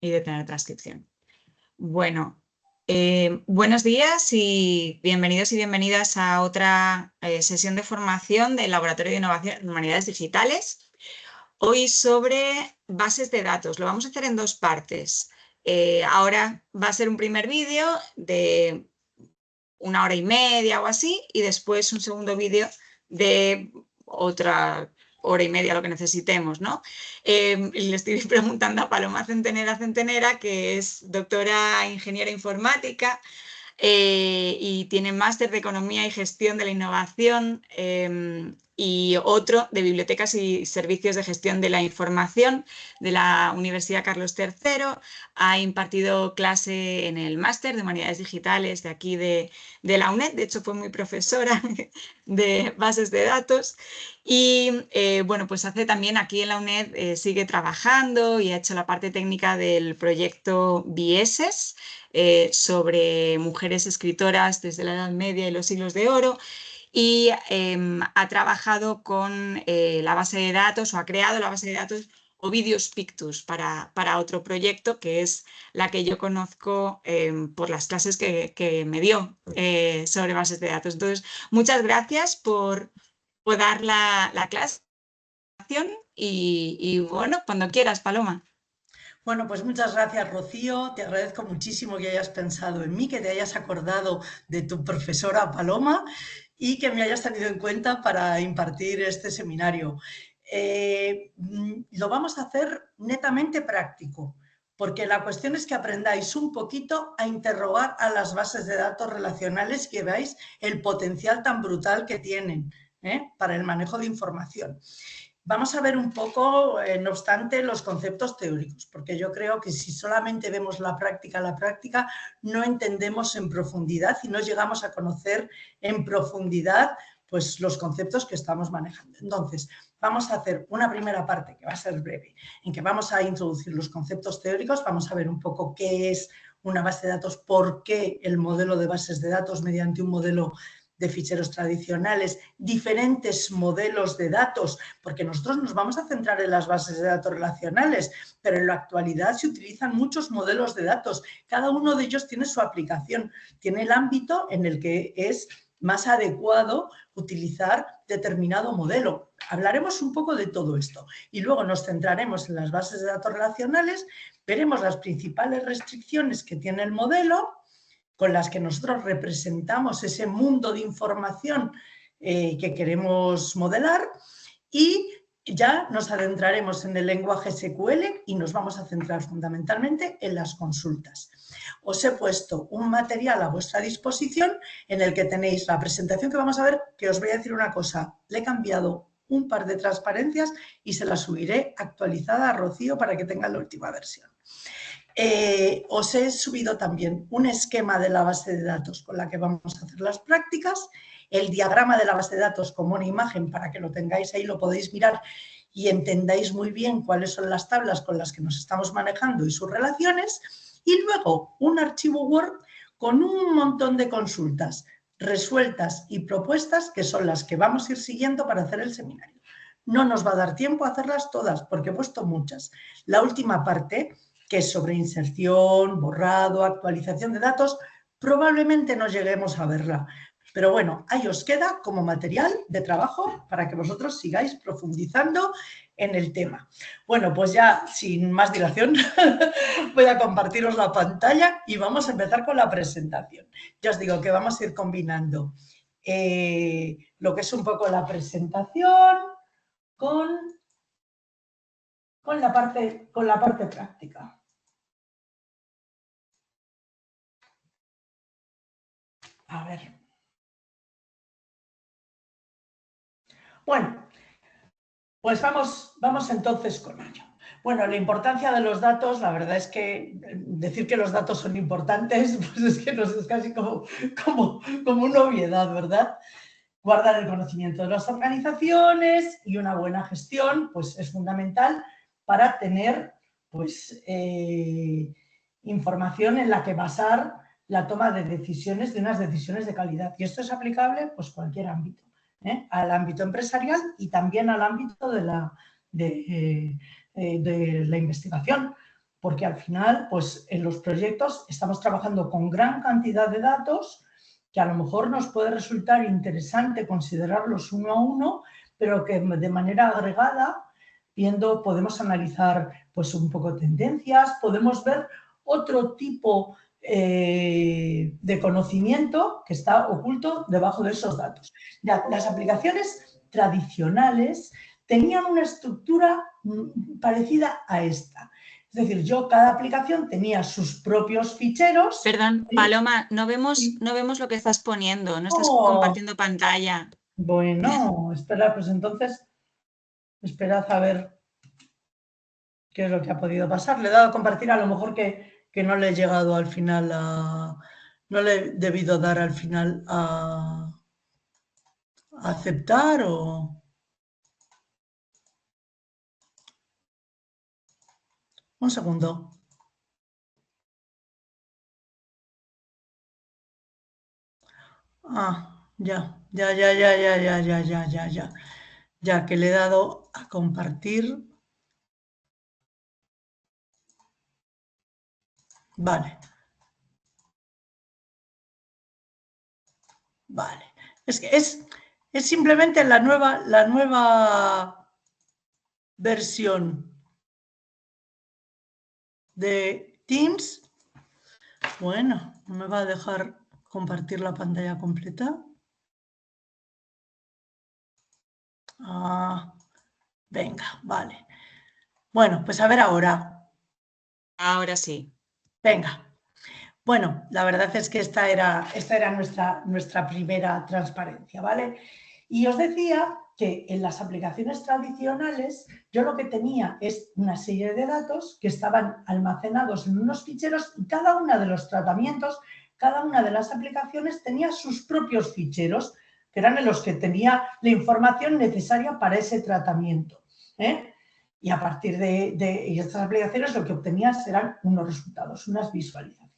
y de tener transcripción. Bueno, buenos días y bienvenidas a otra sesión de formación del Laboratorio de Innovación en Humanidades Digitales. Hoy sobre bases de datos. Lo vamos a hacer en dos partes. Ahora va a ser un primer vídeo de 1 hora y media o así, y después un segundo vídeo de otra hora y media, lo que necesitemos, ¿no? Le estoy preguntando a Paloma Centenera, que es doctora ingeniera informática y tiene máster de Economía y Gestión de la Innovación y otro de Bibliotecas y Servicios de Gestión de la Información de la Universidad Carlos III. Ha impartido clase en el máster de Humanidades Digitales de aquí de la UNED. De hecho, fue muy profesora de bases de datos. Y bueno, pues hace también aquí en la UNED, sigue trabajando y ha hecho la parte técnica del proyecto Vieses, sobre mujeres escritoras desde la Edad Media y los siglos de oro, y ha trabajado con la base de datos, o ha creado la base de datos Ovidius Pictus para otro proyecto, que es la que yo conozco por las clases que me dio sobre bases de datos. Entonces, muchas gracias por dar la clase y bueno, cuando quieras, Paloma. Bueno, pues muchas gracias, Rocío. Te agradezco muchísimo que hayas pensado en mí, que te hayas acordado de tu profesora Paloma y que me hayas tenido en cuenta para impartir este seminario. Lo vamos a hacer netamente práctico, porque la cuestión es que aprendáis un poquito a interrogar a las bases de datos relacionales y que veáis el potencial tan brutal que tienen para el manejo de información. Vamos a ver un poco, no obstante, los conceptos teóricos, porque yo creo que si solamente vemos la práctica, no entendemos en profundidad y no llegamos a conocer en profundidad pues, los conceptos que estamos manejando. Entonces, vamos a hacer una primera parte que va a ser breve, en que vamos a introducir los conceptos teóricos, vamos a ver un poco qué es una base de datos, por qué el modelo de bases de datos mediante un modelo de ficheros tradicionales, diferentes modelos de datos, porque nosotros nos vamos a centrar en las bases de datos relacionales, pero en la actualidad se utilizan muchos modelos de datos. Cada uno de ellos tiene su aplicación, tiene el ámbito en el que es más adecuado utilizar determinado modelo. Hablaremos un poco de todo esto y luego nos centraremos en las bases de datos relacionales, veremos las principales restricciones que tiene el modelo, con las que nosotros representamos ese mundo de información que queremos modelar, y ya nos adentraremos en el lenguaje SQL y nos vamos a centrar fundamentalmente en las consultas. Os he puesto un material a vuestra disposición en el que tenéis la presentación que vamos a ver, que os voy a decir una cosa, le he cambiado un par de transparencias y se la subiré actualizada a Rocío para que tenga la última versión. Os he subido también un esquema de la base de datos con la que vamos a hacer las prácticas, el diagrama de la base de datos como una imagen para que lo tengáis ahí, lo podéis mirar y entendáis muy bien cuáles son las tablas con las que nos estamos manejando y sus relaciones, y luego un archivo Word con un montón de consultas resueltas y propuestas que son las que vamos a ir siguiendo para hacer el seminario. No nos va a dar tiempo a hacerlas todas porque he puesto muchas. La última parte, que es sobre inserción, borrado, actualización de datos, probablemente no lleguemos a verla. Pero bueno, ahí os queda como material de trabajo para que vosotros sigáis profundizando en el tema. Bueno, pues ya sin más dilación voy a compartiros la pantalla y vamos a empezar con la presentación. Ya os digo que vamos a ir combinando lo que es un poco la presentación con la parte práctica. A ver. Bueno, pues vamos entonces con ello. Bueno, la importancia de los datos, la verdad es que decir que los datos son importantes, pues es que nos es casi como una obviedad, ¿verdad? Guardar el conocimiento de las organizaciones y una buena gestión, pues es fundamental para tener, pues, información en la que basar la toma de decisiones, de unas decisiones de calidad. Y esto es aplicable, pues, a cualquier ámbito, al ámbito empresarial y también al ámbito de la investigación. porque al final, pues en los proyectos estamos trabajando con gran cantidad de datos que a lo mejor nos puede resultar interesante considerarlos uno a uno, pero que de manera agregada, podemos analizar pues un poco tendencias, podemos ver otro tipo de conocimiento que está oculto debajo de esos datos. Las aplicaciones tradicionales tenían una estructura parecida a esta. Es decir, cada aplicación tenía sus propios ficheros. Perdón, Paloma, no vemos lo que estás poniendo, no estás compartiendo pantalla. Bueno, espera, pues entonces, esperad a ver qué es lo que ha podido pasar. Le he dado a compartir, a lo mejor que no le he llegado al final no le he debido dar al final a aceptar o... Un segundo. Ya, que le he dado a compartir. Vale. Vale. Es que es simplemente la nueva versión de Teams. Bueno, no me va a dejar compartir la pantalla completa. Venga, vale. Bueno, pues a ver ahora. Ahora sí. Venga. Bueno, la verdad es que esta era nuestra primera transparencia, ¿vale? Y os decía que en las aplicaciones tradicionales yo lo que tenía es una serie de datos que estaban almacenados en unos ficheros y cada uno de los tratamientos, cada una de las aplicaciones tenía sus propios ficheros, que eran en los que tenía la información necesaria para ese tratamiento, ¿eh? Y a partir de estas aplicaciones lo que obtenías eran unos resultados, unas visualizaciones.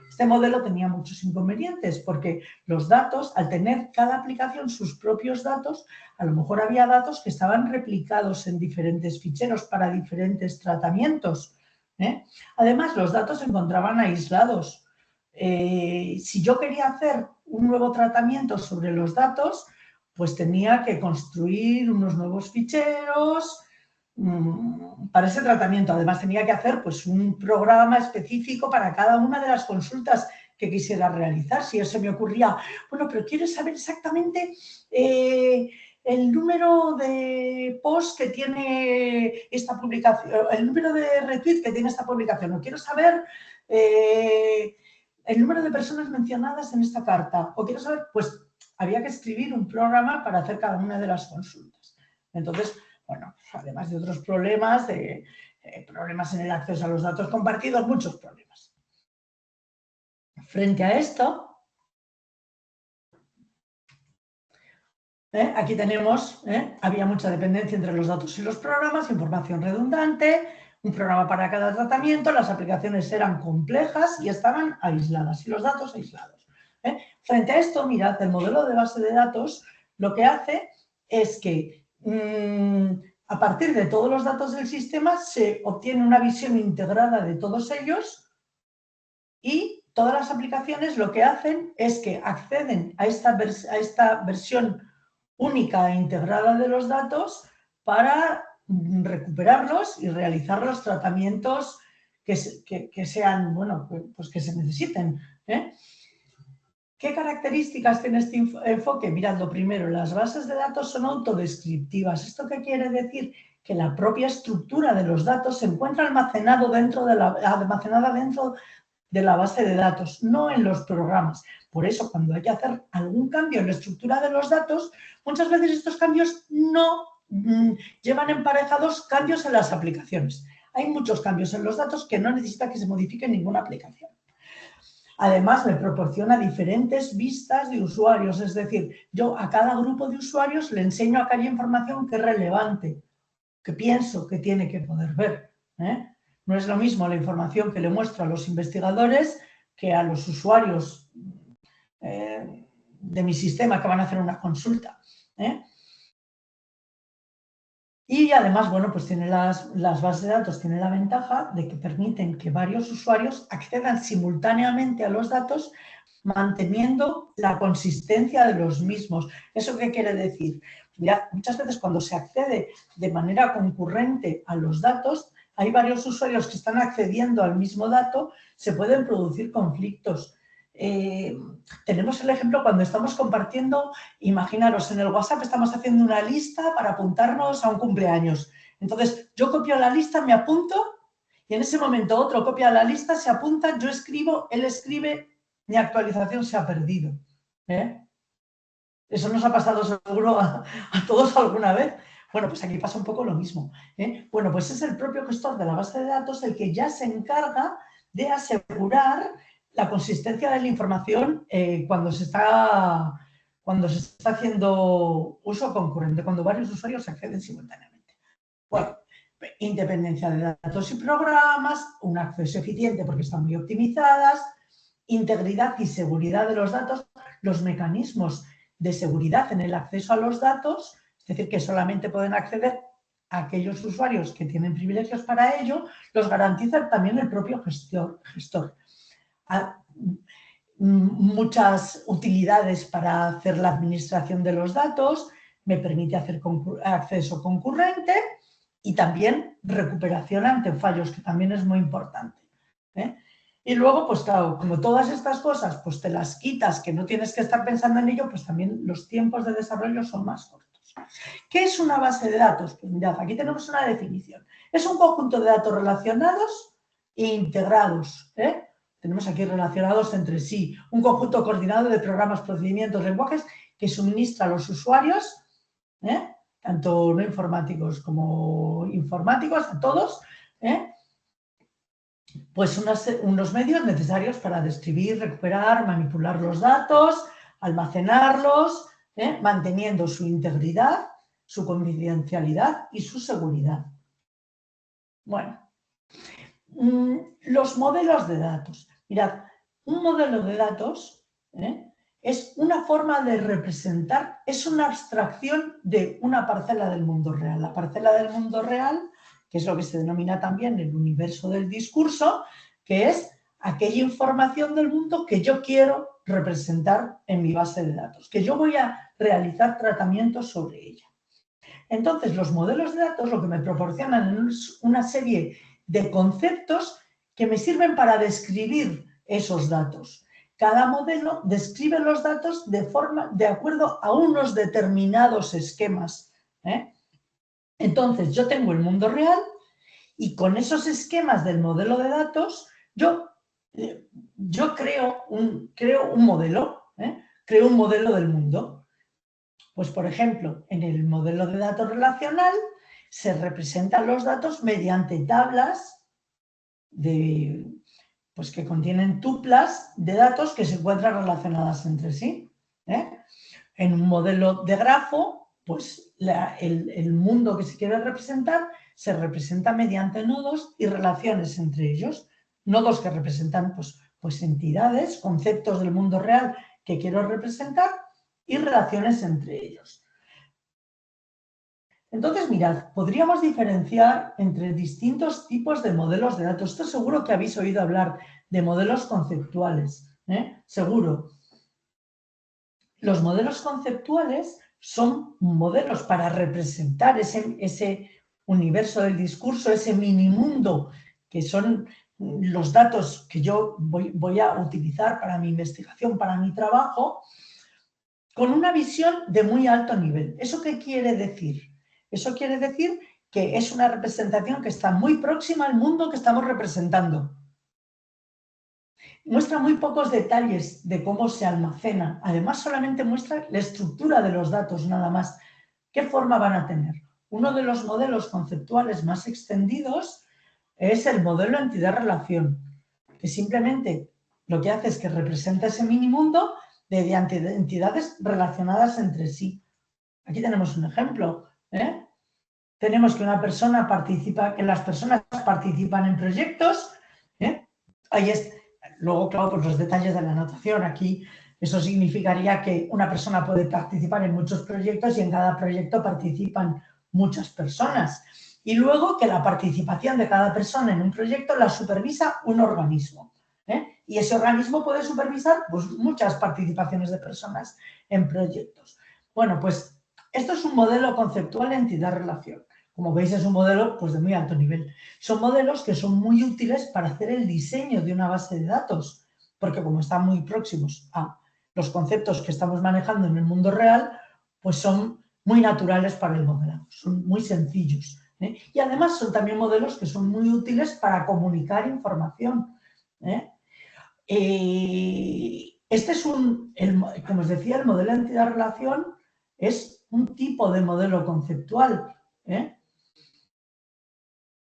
Este modelo tenía muchos inconvenientes porque los datos, al tener cada aplicación sus propios datos, a lo mejor había datos que estaban replicados en diferentes ficheros para diferentes tratamientos, ¿eh? Además, los datos se encontraban aislados. Si yo quería hacer un nuevo tratamiento sobre los datos, pues tenía que construir unos nuevos ficheros para ese tratamiento. Además, tenía que hacer pues, un programa específico para cada una de las consultas que quisiera realizar. Si eso me ocurría, bueno, pero quiero saber exactamente el número de post que tiene esta publicación, el número de retweet que tiene esta publicación, o quiero saber el número de personas mencionadas en esta carta, o quiero saber, pues había que escribir un programa para hacer cada una de las consultas. Entonces, bueno, además de otros problemas, problemas en el acceso a los datos compartidos, muchos problemas. Frente a esto, aquí tenemos, había mucha dependencia entre los datos y los programas, información redundante, un programa para cada tratamiento, las aplicaciones eran complejas y estaban aisladas, y los datos aislados. Frente a esto, mirad, el modelo de base de datos lo que hace es que a partir de todos los datos del sistema se obtiene una visión integrada de todos ellos y todas las aplicaciones lo que hacen es que acceden a esta versión única e integrada de los datos para recuperarlos y realizar los tratamientos que sean, bueno, pues que se necesiten, ¿eh? ¿Qué características tiene este enfoque? Mirad, lo primero, las bases de datos son autodescriptivas. ¿Esto qué quiere decir? Que la propia estructura de los datos se encuentra almacenada dentro de la base de datos, no en los programas. Por eso, cuando hay que hacer algún cambio en la estructura de los datos, muchas veces estos cambios no llevan emparejados cambios en las aplicaciones. Hay muchos cambios en los datos que no necesita que se modifique ninguna aplicación. Además, me proporciona diferentes vistas de usuarios, es decir, yo a cada grupo de usuarios le enseño aquella información que es relevante, que pienso que tiene que poder ver, ¿eh? No es lo mismo la información que le muestro a los investigadores que a los usuarios de mi sistema que van a hacer una consulta, ¿eh? Y además, bueno, pues tiene las bases de datos tienen la ventaja de que permiten que varios usuarios accedan simultáneamente a los datos manteniendo la consistencia de los mismos. ¿Eso qué quiere decir? Ya, muchas veces cuando se accede de manera concurrente a los datos, hay varios usuarios que están accediendo al mismo dato, se pueden producir conflictos. Tenemos el ejemplo cuando estamos compartiendo, imaginaros, en el WhatsApp estamos haciendo una lista para apuntarnos a un cumpleaños. Entonces, yo copio la lista, me apunto y en ese momento otro copia la lista, se apunta, yo escribo, él escribe, mi actualización se ha perdido. Eso nos ha pasado seguro a todos alguna vez. Bueno, pues aquí pasa un poco lo mismo. Bueno, pues es el propio gestor de la base de datos el que ya se encarga de asegurar la consistencia de la información cuando se está haciendo uso concurrente, cuando varios usuarios acceden simultáneamente. Bueno, independencia de datos y programas, un acceso eficiente porque están muy optimizadas, integridad y seguridad de los datos, los mecanismos de seguridad en el acceso a los datos, es decir, que solamente pueden acceder a aquellos usuarios que tienen privilegios para ello, los garantiza también el propio gestor. Muchas utilidades para hacer la administración de los datos, me permite hacer acceso concurrente y también recuperación ante fallos, que también es muy importante. Y luego, pues claro, como todas estas cosas, pues te las quitas, que no tienes que estar pensando en ello, pues también los tiempos de desarrollo son más cortos. ¿Qué es una base de datos? Pues mirad, aquí tenemos una definición. Es un conjunto de datos relacionados e integrados. Tenemos aquí relacionados entre sí. Un conjunto coordinado de programas, procedimientos, lenguajes que suministra a los usuarios, tanto no informáticos como informáticos, a todos, pues unos medios necesarios para describir, recuperar, manipular los datos, almacenarlos, manteniendo su integridad, su confidencialidad y su seguridad. Bueno, los modelos de datos. Mirad, un modelo de datos es una forma de representar, es una abstracción de una parcela del mundo real. La parcela del mundo real, que es lo que se denomina también el universo del discurso, que es aquella información del mundo que yo quiero representar en mi base de datos, que yo voy a realizar tratamientos sobre ella. Entonces, los modelos de datos lo que me proporcionan es una serie de conceptos que me sirven para describir esos datos. Cada modelo describe los datos de acuerdo a unos determinados esquemas. Entonces, yo tengo el mundo real y con esos esquemas del modelo de datos, yo creo un modelo, creo un modelo del mundo. Pues, por ejemplo, en el modelo de datos relacional se representan los datos mediante tablas pues que contienen tuplas de datos que se encuentran relacionadas entre sí. En un modelo de grafo, pues el mundo que se quiere representar se representa mediante nodos y relaciones entre ellos. Nodos que representan pues entidades, conceptos del mundo real que quiero representar y relaciones entre ellos. Entonces, mirad, podríamos diferenciar entre distintos tipos de modelos de datos. Esto seguro que habéis oído hablar de modelos conceptuales, seguro. Los modelos conceptuales son modelos para representar ese universo del discurso, ese minimundo que son los datos que yo voy a utilizar para mi investigación, para mi trabajo, con una visión de muy alto nivel. ¿Eso qué quiere decir? Eso quiere decir que es una representación que está muy próxima al mundo que estamos representando. Muestra muy pocos detalles de cómo se almacena. Además, solamente muestra la estructura de los datos, nada más. ¿Qué forma van a tener? Uno de los modelos conceptuales más extendidos es el modelo entidad-relación, que simplemente lo que hace es que representa ese minimundo de entidades relacionadas entre sí. Aquí tenemos un ejemplo. Tenemos que una persona participa, que las personas participan en proyectos. Ahí es, luego, claro, pues los detalles de la anotación. Aquí eso significaría que una persona puede participar en muchos proyectos y en cada proyecto participan muchas personas. Y luego que la participación de cada persona en un proyecto la supervisa un organismo. Y ese organismo puede supervisar pues, muchas participaciones de personas en proyectos. Bueno, pues esto es un modelo conceptual de entidad-relación. Como veis, es un modelo pues, de muy alto nivel. Son modelos que son muy útiles para hacer el diseño de una base de datos, porque como están muy próximos a los conceptos que estamos manejando en el mundo real, pues son muy naturales para el modelado, son muy sencillos. Y además son también modelos que son muy útiles para comunicar información. Este es como os decía, el modelo de entidad-relación es un tipo de modelo conceptual.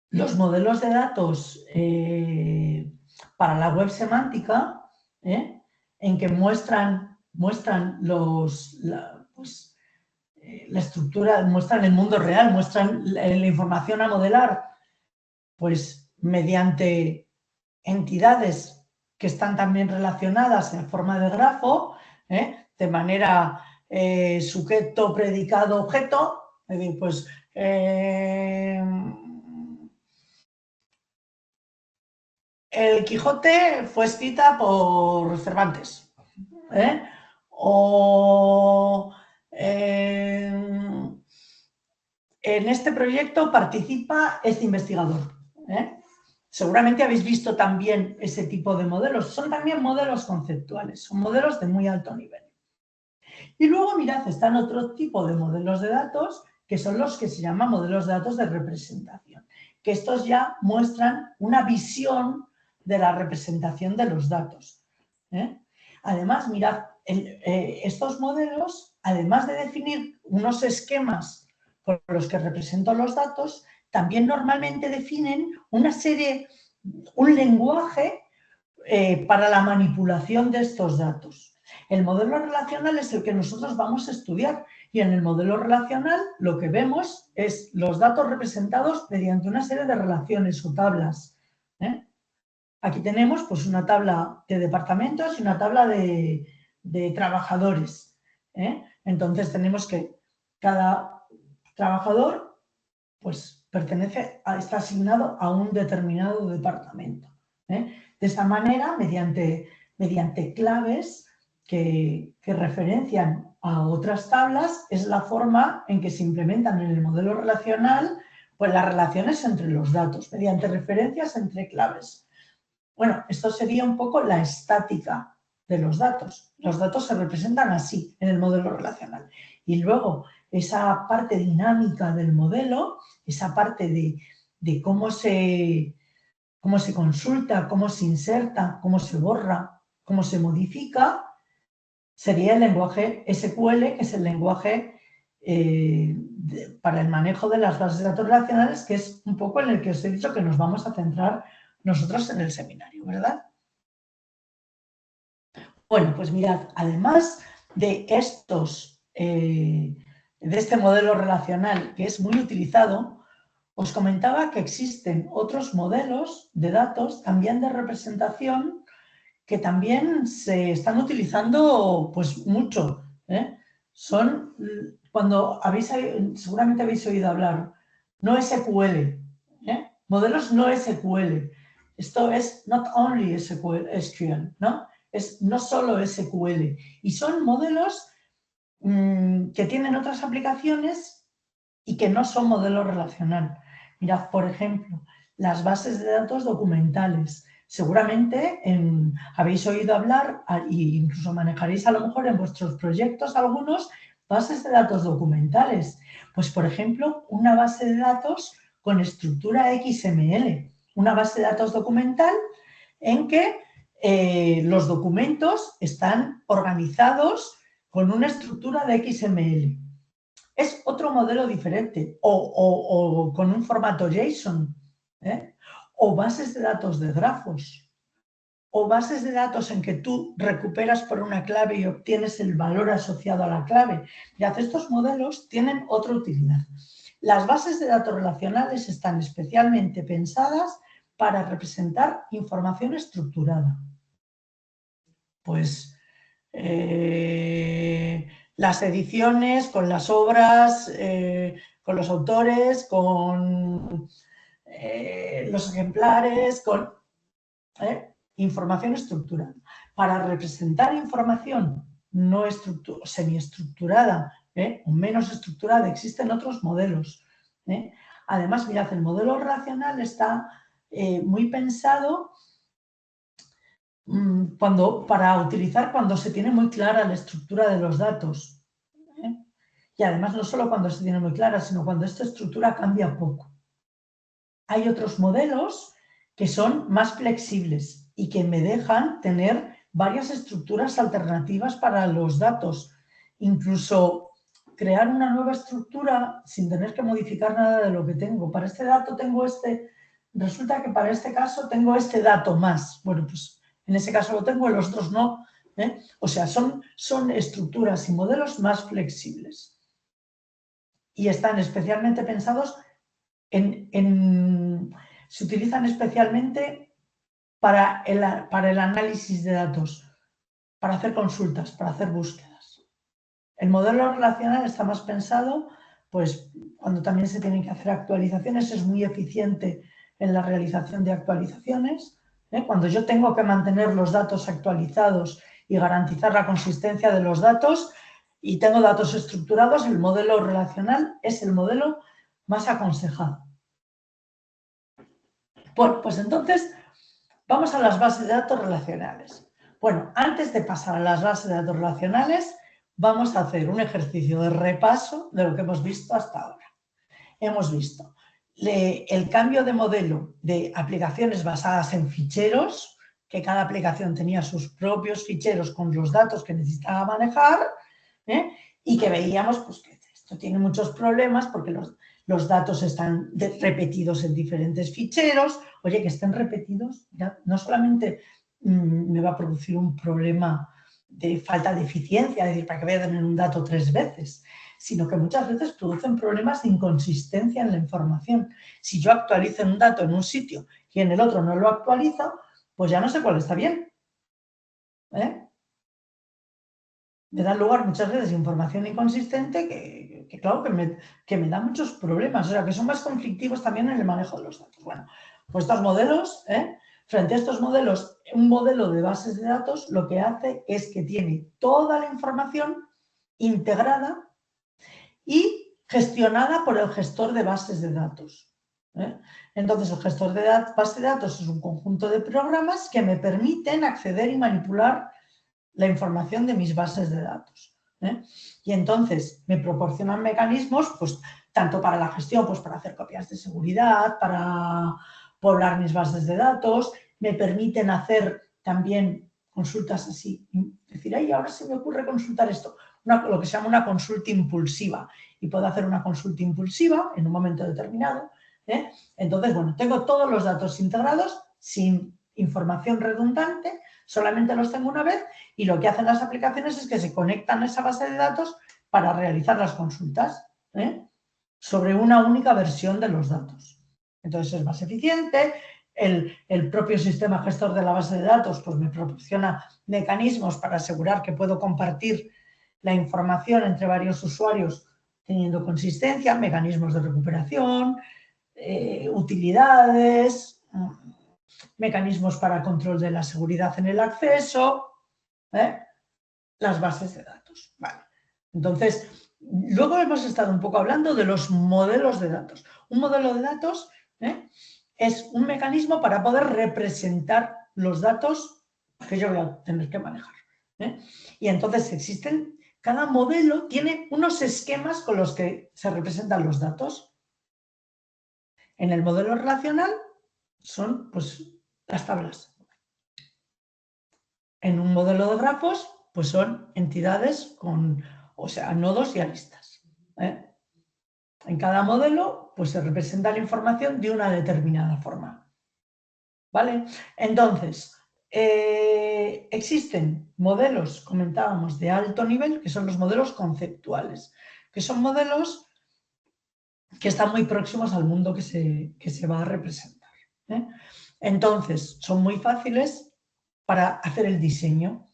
Los modelos de datos para la web semántica, en que muestran la estructura, muestran el mundo real, muestran la información a modelar, pues mediante entidades que están también relacionadas en forma de grafo, de manera sujeto, predicado, objeto, es decir, pues El Quijote fue escrita por Cervantes. O en este proyecto participa este investigador. Seguramente habéis visto también ese tipo de modelos. Son también modelos conceptuales, son modelos de muy alto nivel. Y luego, mirad, están otro tipo de modelos de datos que son los que se llaman modelos de datos de representación, que estos ya muestran una visión de la representación de los datos. Además, mirad, estos modelos, además de definir unos esquemas con los que represento los datos, también normalmente definen un lenguaje para la manipulación de estos datos. El modelo relacional es el que nosotros vamos a estudiar y en el modelo relacional lo que vemos es los datos representados mediante una serie de relaciones o tablas. Aquí tenemos pues, una tabla de departamentos y una tabla de trabajadores. Entonces tenemos que cada trabajador pues, está asignado a un determinado departamento. De esta manera, mediante claves que referencian a otras tablas, es la forma en que se implementan en el modelo relacional pues, las relaciones entre los datos, mediante referencias entre claves. Bueno, esto sería un poco la estática de los datos. Los datos se representan así en el modelo relacional. Y luego, esa parte dinámica del modelo, esa parte de cómo se consulta, cómo se inserta, cómo se borra, cómo se modifica, sería el lenguaje SQL, que es el lenguaje para el manejo de las bases de datos relacionales, que es un poco en el que os he dicho que nos vamos a centrar nosotros en el seminario, ¿verdad? Bueno, pues mirad, además de este modelo relacional que es muy utilizado, os comentaba que existen otros modelos de datos también de representación que también se están utilizando pues mucho. Son, seguramente habéis oído hablar, no SQL, modelos no SQL. Esto es not only SQL, ¿no? Es no solo SQL. Y son modelos que tienen otras aplicaciones y que no son modelos relacional. Mirad, por ejemplo, las bases de datos documentales. Seguramente habéis oído hablar e incluso manejaréis a lo mejor en vuestros proyectos algunos bases de datos documentales. Pues, por ejemplo, una base de datos con estructura XML. Una base de datos documental en que los documentos están organizados con una estructura de XML. Es otro modelo diferente, o con un formato JSON, o bases de datos de grafos, o bases de datos en que tú recuperas por una clave y obtienes el valor asociado a la clave. Mirad, estos modelos tienen otra utilidad. Las bases de datos relacionales están especialmente pensadas para representar información estructurada. Pues las ediciones con las obras, con los autores, con los ejemplares, con información estructurada. Para representar información no semiestructurada o menos estructurada, existen otros modelos. Además, mirad, el modelo relacional está muy pensado para utilizar cuando se tiene muy clara la estructura de los datos. Y además no solo cuando se tiene muy clara, sino cuando esta estructura cambia poco. Hay otros modelos que son más flexibles y que me dejan tener varias estructuras alternativas para los datos. Incluso crear una nueva estructura sin tener que modificar nada de lo que tengo. Para este dato tengo resulta que para este caso tengo este dato más. Bueno, pues en ese caso lo tengo, en los otros no. O sea, son estructuras y modelos más flexibles. Y están especialmente pensados se utilizan especialmente para el análisis de datos, para hacer consultas, para hacer búsquedas. El modelo relacional está más pensado, pues cuando también se tienen que hacer actualizaciones, es muy eficiente en la realización de actualizaciones. Cuando yo tengo que mantener los datos actualizados y garantizar la consistencia de los datos y tengo datos estructurados, el modelo relacional es el modelo más aconsejado. Bueno, pues entonces vamos a las bases de datos relacionales. Bueno, antes de pasar a las bases de datos relacionales, vamos a hacer un ejercicio de repaso de lo que hemos visto hasta ahora. Hemos visto el cambio de modelo de aplicaciones basadas en ficheros, que cada aplicación tenía sus propios ficheros con los datos que necesitaba manejar, y que veíamos pues, que esto tiene muchos problemas porque los datos están repetidos en diferentes ficheros. Oye, que estén repetidos, ya no solamente me va a producir un problema de falta de eficiencia, es decir, para que voy a tener un dato 3 veces, sino que muchas veces producen problemas de inconsistencia en la información. Si yo actualizo un dato en un sitio y en el otro no lo actualizo, pues ya no sé cuál está bien. Me dan lugar muchas veces información inconsistente que claro, que me da muchos problemas, o sea, que son más conflictivos también en el manejo de los datos. Bueno, pues estos modelos, frente a estos modelos, un modelo de bases de datos lo que hace es que tiene toda la información integrada y gestionada por el gestor de bases de datos. Entonces, el gestor de base de datos es un conjunto de programas que me permiten acceder y manipular la información de mis bases de datos. Y entonces me proporcionan mecanismos, pues, tanto para la gestión, pues para hacer copias de seguridad, para poblar mis bases de datos, me permiten hacer también consultas así, decir, ay, ahora se me ocurre consultar esto, lo que se llama una consulta impulsiva, y puedo hacer una consulta impulsiva en un momento determinado. Entonces, bueno, tengo todos los datos integrados sin información redundante, solamente los tengo una vez y lo que hacen las aplicaciones es que se conectan a esa base de datos para realizar las consultas sobre una única versión de los datos. Entonces es más eficiente, el propio sistema gestor de la base de datos pues me proporciona mecanismos para asegurar que puedo compartir la información entre varios usuarios teniendo consistencia, mecanismos de recuperación, utilidades, mecanismos para control de la seguridad en el acceso, las bases de datos. Vale. Entonces, luego hemos estado un poco hablando de los modelos de datos. Un modelo de datos es un mecanismo para poder representar los datos que yo voy a tener que manejar. Y entonces cada modelo tiene unos esquemas con los que se representan los datos. En el modelo relacional son pues las tablas. En un modelo de grafos, pues son entidades o sea, nodos y aristas. En cada modelo, pues se representa la información de una determinada forma. ¿Vale? Entonces, existen modelos, comentábamos, de alto nivel, que son los modelos conceptuales, que son modelos que están muy próximos al mundo que se va a representar. Entonces, son muy fáciles para hacer el diseño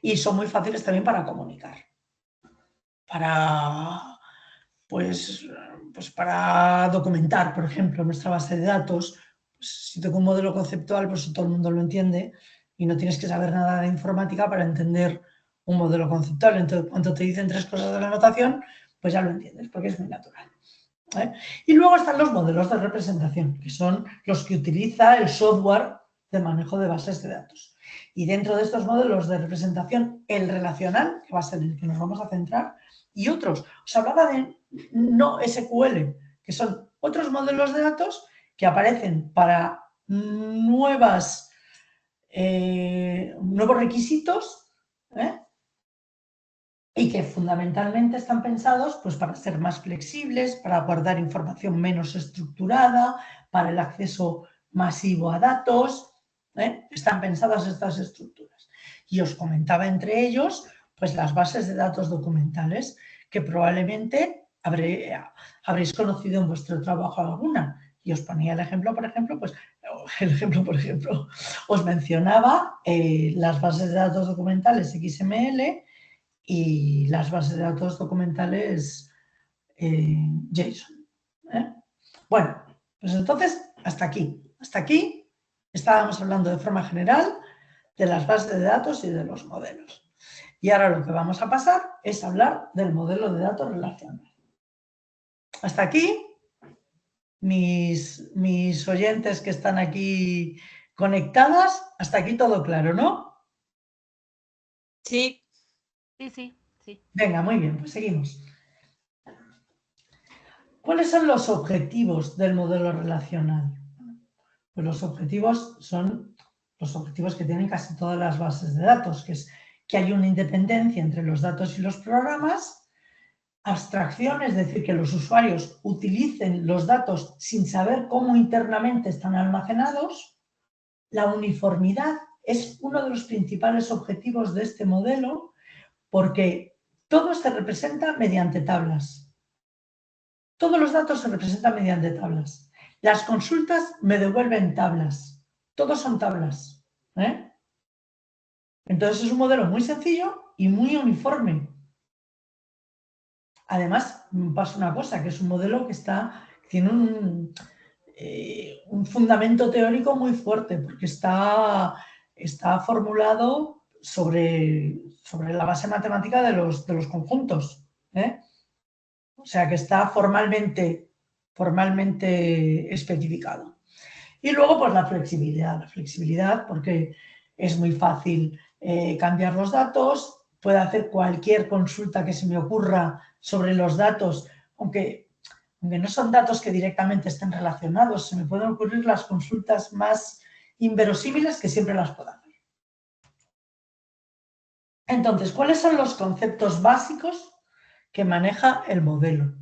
y son muy fáciles también para comunicar. Para, pues, pues para documentar, por ejemplo, nuestra base de datos. Pues si tengo un modelo conceptual, pues todo el mundo lo entiende y no tienes que saber nada de informática para entender un modelo conceptual. Entonces, cuando te dicen 3 cosas de la notación, pues ya lo entiendes, porque es muy natural. Y luego están los modelos de representación, que son los que utiliza el software de manejo de bases de datos. Y dentro de estos modelos de representación, el relacional, que va a ser el que nos vamos a centrar, y otros. Os hablaba de no SQL, que son otros modelos de datos que aparecen para nuevos requisitos, y que fundamentalmente están pensados pues, para ser más flexibles, para guardar información menos estructurada, para el acceso masivo a datos. Están pensadas estas estructuras. Y os comentaba entre ellos pues, las bases de datos documentales, que probablemente habréis conocido en vuestro trabajo alguna. Y os ponía el ejemplo, por ejemplo, os mencionaba las bases de datos documentales XML y las bases de datos documentales JSON. Bueno, pues entonces hasta aquí. Hasta aquí estábamos hablando de forma general de las bases de datos y de los modelos. Y ahora lo que vamos a pasar es hablar del modelo de datos relacional. Hasta aquí, mis oyentes que están aquí conectadas, hasta aquí todo claro, ¿no? Sí. Sí. Venga, muy bien, pues seguimos. ¿Cuáles son los objetivos del modelo relacional? Pues los objetivos son los objetivos que tienen casi todas las bases de datos, que es que hay una independencia entre los datos y los programas, abstracción, es decir, que los usuarios utilicen los datos sin saber cómo internamente están almacenados. La uniformidad es uno de los principales objetivos de este modelo porque todo se representa mediante tablas. Todos los datos se representan mediante tablas. Las consultas me devuelven tablas. Todos son tablas. Entonces es un modelo muy sencillo y muy uniforme. Además, pasa una cosa, que es un modelo que tiene un fundamento teórico muy fuerte, porque está formulado sobre la base matemática de los conjuntos. O sea, que está formalmente especificado. Y luego, pues la flexibilidad, porque es muy fácil cambiar los datos, puedo hacer cualquier consulta que se me ocurra sobre los datos, aunque no son datos que directamente estén relacionados, se me pueden ocurrir las consultas más inverosímiles que siempre las puedo hacer. Entonces, ¿cuáles son los conceptos básicos que maneja el modelo?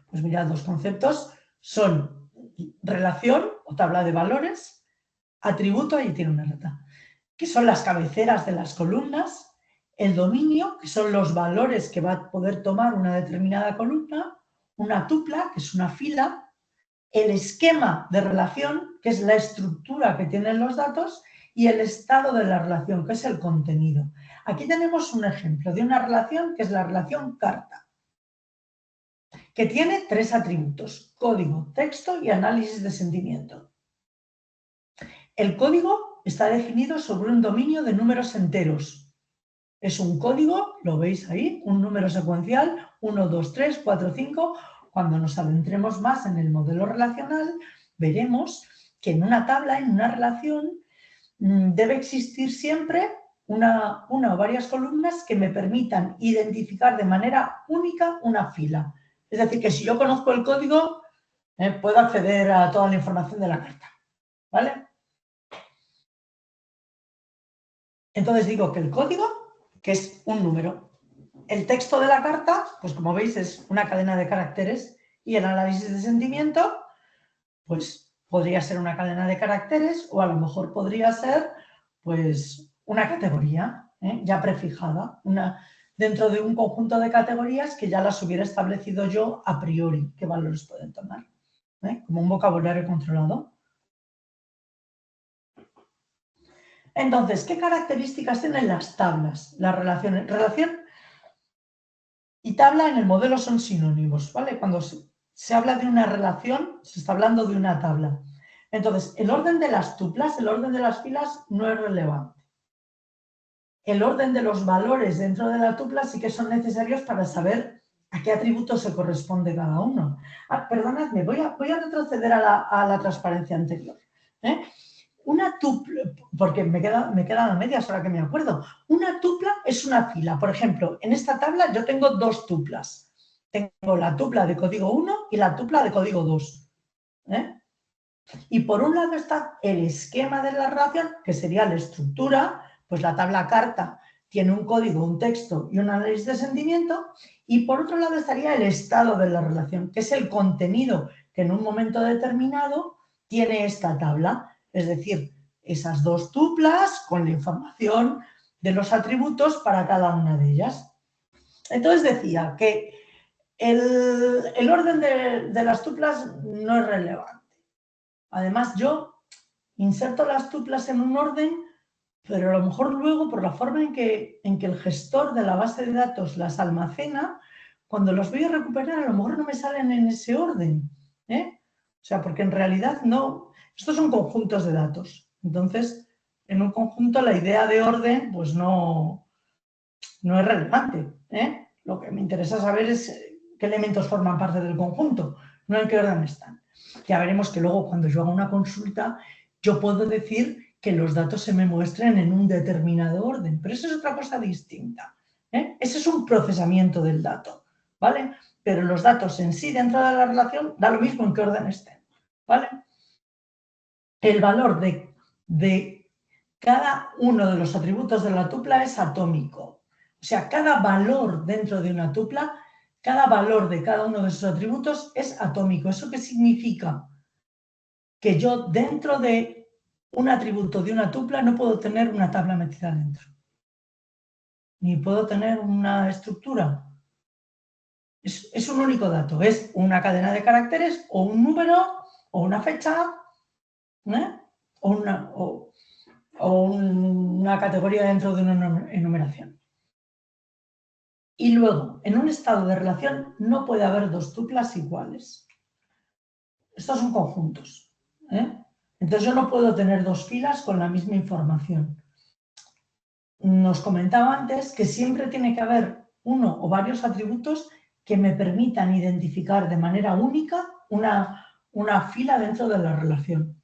Pues mirad, los conceptos son relación o tabla de valores, atributo, ahí tiene una rata, que son las cabeceras de las columnas, el dominio, que son los valores que va a poder tomar una determinada columna, una tupla, que es una fila, el esquema de relación, que es la estructura que tienen los datos, y el estado de la relación, que es el contenido. Aquí tenemos un ejemplo de una relación que es la relación carta, que tiene 3 atributos: código, texto y análisis de sentimiento. El código está definido sobre un dominio de números enteros. Es un código, lo veis ahí, un número secuencial, 1, 2, 3, 4, 5. Cuando nos adentremos más en el modelo relacional, veremos que en una tabla, en una relación, debe existir siempre una o varias columnas que me permitan identificar de manera única una fila. Es decir, que si yo conozco el código, puedo acceder a toda la información de la carta. ¿Vale? Entonces digo que el código, que es un número. El texto de la carta, pues como veis, es una cadena de caracteres, y el análisis de sentimiento, pues podría ser una cadena de caracteres o a lo mejor podría ser pues una categoría ya prefijada, dentro de un conjunto de categorías que ya las hubiera establecido yo a priori, qué valores pueden tomar, como un vocabulario controlado. Entonces, ¿qué características tienen las tablas? Las relaciones. Relación y tabla en el modelo son sinónimos, ¿vale? Cuando se habla de una relación, se está hablando de una tabla. Entonces, el orden de las tuplas, el orden de las filas no es relevante. El orden de los valores dentro de la tupla sí que son necesarios para saber a qué atributo se corresponde cada uno. Perdonadme, voy a retroceder a la transparencia anterior. Una tupla, porque me quedan a medias ahora que me acuerdo. Una tupla es una fila. Por ejemplo, en esta tabla yo tengo dos tuplas. Tengo la tupla de código 1 y la tupla de código 2. Y por un lado está el esquema de la relación, que sería la estructura, pues la tabla carta tiene un código, un texto y un análisis de sentimiento, y por otro lado estaría el estado de la relación, que es el contenido que en un momento determinado tiene esta tabla, es decir, esas dos tuplas con la información de los atributos para cada una de ellas. Entonces decía que el orden de las tuplas no es relevante. Además, yo inserto las tuplas en un orden, pero a lo mejor luego, por la forma en que el gestor de la base de datos las almacena, cuando los voy a recuperar, a lo mejor no me salen en ese orden. O sea, porque en realidad no. Estos son conjuntos de datos. Entonces, en un conjunto la idea de orden, pues no es relevante. Lo que me interesa saber es qué elementos forman parte del conjunto, no en qué orden están. Ya veremos que luego cuando yo haga una consulta, yo puedo decir que los datos se me muestren en un determinado orden, pero eso es otra cosa distinta. Ese es un procesamiento del dato, ¿vale? Pero los datos en sí dentro de la relación da lo mismo en qué orden estén, ¿vale? El valor de cada uno de los atributos de la tupla es atómico. O sea, cada valor dentro de una tupla, cada valor de cada uno de esos atributos es atómico. ¿Eso qué significa? Que yo dentro de un atributo de una tupla no puedo tener una tabla metida dentro. Ni puedo tener una estructura. Es un único dato. Es una cadena de caracteres o un número o una fecha o una categoría dentro de una enumeración. Y luego, en un estado de relación no puede haber dos tuplas iguales. Estos son conjuntos. Entonces yo no puedo tener dos filas con la misma información. Nos comentaba antes que siempre tiene que haber uno o varios atributos que me permitan identificar de manera única una fila dentro de la relación.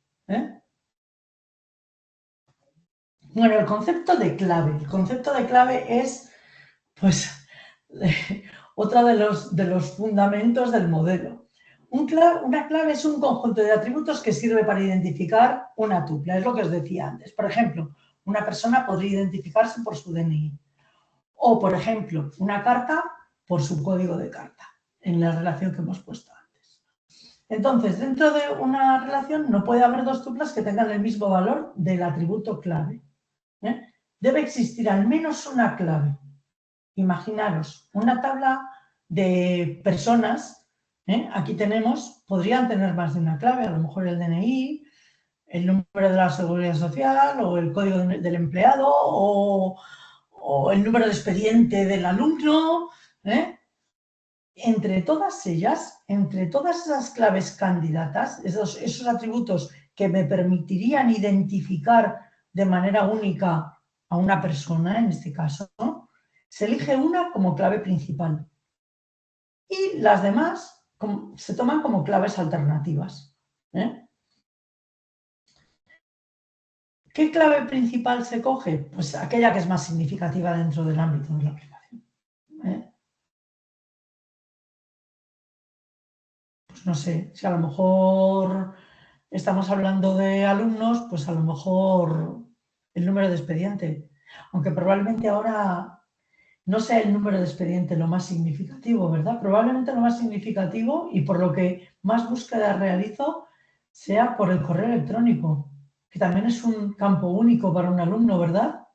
Bueno, el concepto de clave. El concepto de clave es, pues, otro de los fundamentos del modelo. Una clave es un conjunto de atributos que sirve para identificar una tupla. Es lo que os decía antes. Por ejemplo, una persona podría identificarse por su DNI. O, por ejemplo, una carta por su código de carta, en la relación que hemos puesto antes. Entonces, dentro de una relación no puede haber dos tuplas que tengan el mismo valor del atributo clave. Debe existir al menos una clave. Imaginaros, una tabla de personas, aquí podrían tener más de una clave, a lo mejor el DNI, el número de la seguridad social o el código del empleado o el número de expediente del alumno. Entre todas ellas, entre todas esas claves candidatas, esos atributos que me permitirían identificar de manera única a una persona, en este caso, se elige una como clave principal y las demás se toman como claves alternativas. ¿Qué clave principal se coge? Pues aquella que es más significativa dentro del ámbito de la aplicación. Pues no sé, si a lo mejor estamos hablando de alumnos, pues a lo mejor el número de expediente, aunque probablemente ahora no sea el número de expediente lo más significativo, ¿verdad? Probablemente lo más significativo y por lo que más búsquedas realizo sea por el correo electrónico, que también es un campo único para un alumno, ¿verdad?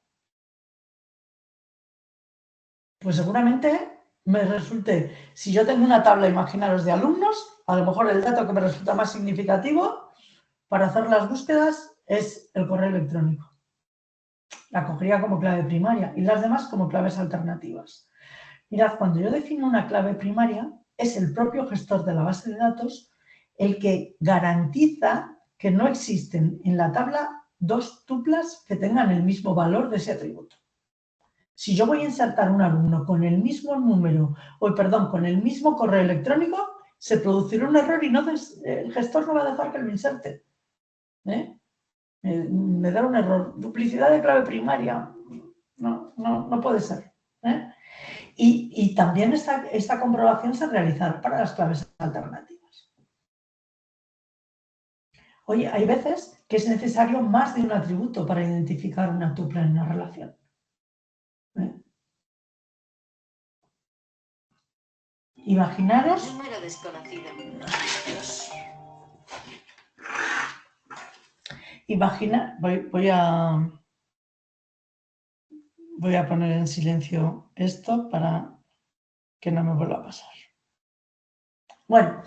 Pues seguramente me resulte, si yo tengo una tabla, imaginaros, de alumnos, a lo mejor el dato que me resulta más significativo para hacer las búsquedas es el correo electrónico. La cogería como clave primaria y las demás como claves alternativas. Mirad, cuando yo defino una clave primaria, es el propio gestor de la base de datos el que garantiza que no existen en la tabla dos tuplas que tengan el mismo valor de ese atributo. Si yo voy a insertar un alumno con el mismo número, con el mismo correo electrónico, se producirá un error y el gestor no va a dejar que lo inserte. Me da un error. Duplicidad de clave primaria. No puede ser. Y también esta comprobación se realizará para las claves alternativas. Oye, hay veces que es necesario más de un atributo para identificar una tupla en una relación. Imaginaros... Número desconocido. Voy a poner en silencio esto para que no me vuelva a pasar. Bueno,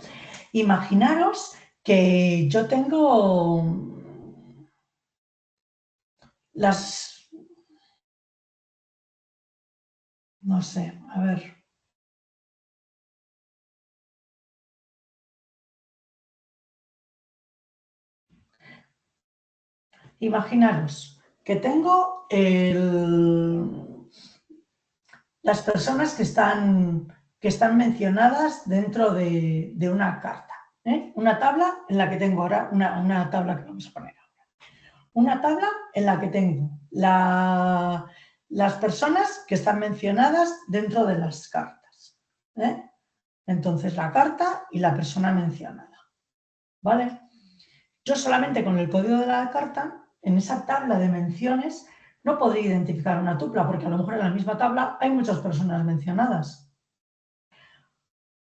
imaginaros que yo tengo no sé, a ver. Imaginaros que tengo las personas que están mencionadas dentro de una carta. Una tabla en la que tengo ahora, una tabla que vamos a poner ahora. Una tabla en la que tengo las personas que están mencionadas dentro de las cartas. Entonces, la carta y la persona mencionada. ¿Vale? Yo solamente con el código de la carta, en esa tabla de menciones, no podría identificar una tupla, porque a lo mejor en la misma tabla hay muchas personas mencionadas.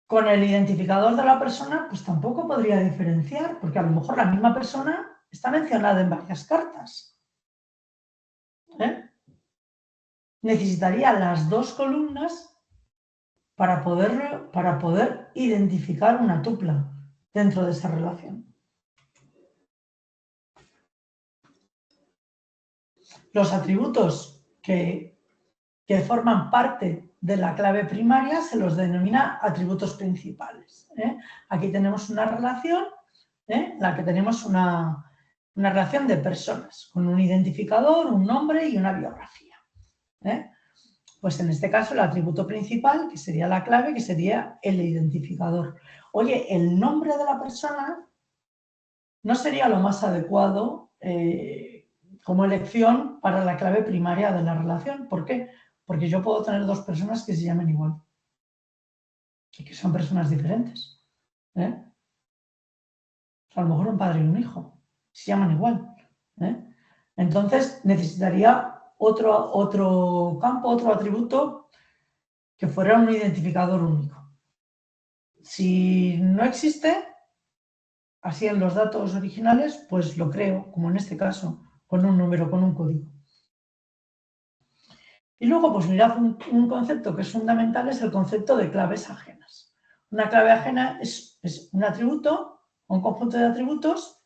Con el identificador de la persona, pues tampoco podría diferenciar, porque a lo mejor la misma persona está mencionada en varias cartas. Necesitaría las dos columnas para poder identificar una tupla dentro de esa relación. Los atributos que forman parte de la clave primaria se los denomina atributos principales. Aquí tenemos una relación en la que tenemos una relación de personas con un identificador, un nombre y una biografía. Pues en este caso el atributo principal, que sería la clave, que sería el identificador. Oye, el nombre de la persona no sería lo más adecuado como elección para la clave primaria de la relación. ¿Por qué? Porque yo puedo tener dos personas que se llamen igual y que son personas diferentes. A lo mejor un padre y un hijo se llaman igual. Entonces necesitaría otro campo, otro atributo que fuera un identificador único. Si no existe, así en los datos originales, pues lo creo, como en este caso, con un número, con un código. Y luego, pues mirad, un concepto que es fundamental es el concepto de claves ajenas. Una clave ajena es un atributo, un conjunto de atributos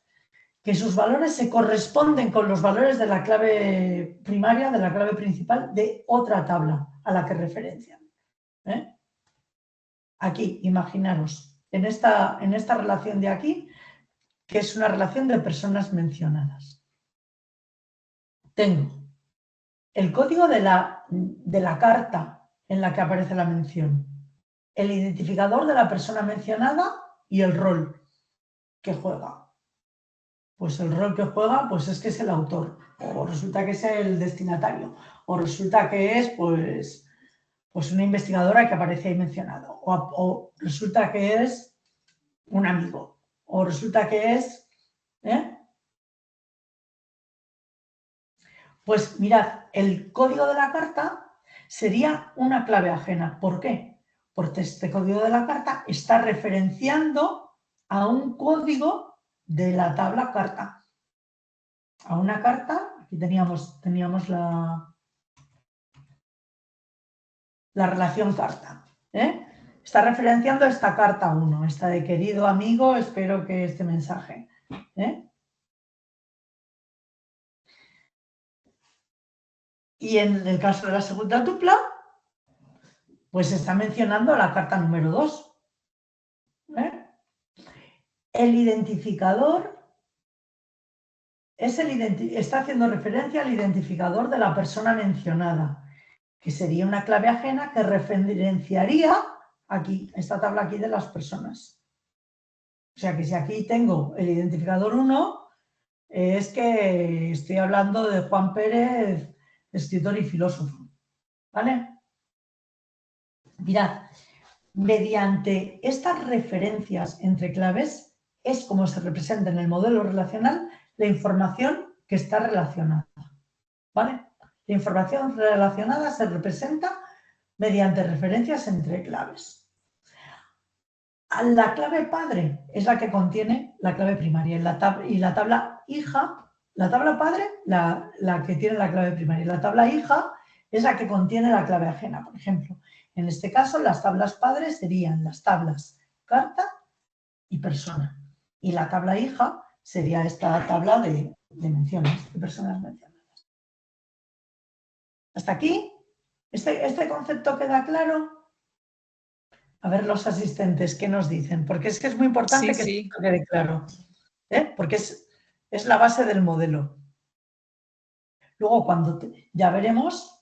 que sus valores se corresponden con los valores de la clave primaria, de la clave principal de otra tabla a la que referencian. Aquí, imaginaros, en esta relación de aquí, que es una relación de personas mencionadas. Tengo el código de la carta en la que aparece la mención, el identificador de la persona mencionada y el rol que juega. Pues el rol que juega, pues es que es el autor, o resulta que es el destinatario, o resulta que es pues una investigadora que aparece ahí mencionado, o resulta que es un amigo, o resulta que es... Pues mirad, el código de la carta sería una clave ajena. ¿Por qué? Porque este código de la carta está referenciando a un código de la tabla carta. A una carta, aquí teníamos la relación carta. Está referenciando a esta carta 1, esta de querido amigo, espero que este mensaje. Y en el caso de la segunda tupla, pues está mencionando la carta número 2. ¿eh? El identificador está haciendo referencia al identificador de la persona mencionada, que sería una clave ajena que referenciaría aquí, esta tabla aquí de las personas. O sea que si aquí tengo el identificador 1, es que estoy hablando de Juan Pérez, escritor y filósofo. ¿Vale? Mirad, mediante estas referencias entre claves es como se representa en el modelo relacional la información que está relacionada. ¿Vale? La información relacionada se representa mediante referencias entre claves. La clave padre es la que contiene la clave primaria y la tabla hija, la tabla padre, la que tiene la clave primaria, y la tabla hija es la que contiene la clave ajena. Por ejemplo, en este caso las tablas padres serían las tablas carta y persona, y la tabla hija sería esta tabla de menciones, de personas mencionadas. ¿Hasta aquí? ¿Este concepto queda claro? A ver los asistentes, ¿qué nos dicen? Porque es que es muy importante que esto quede claro, porque es la base del modelo. Luego, ya veremos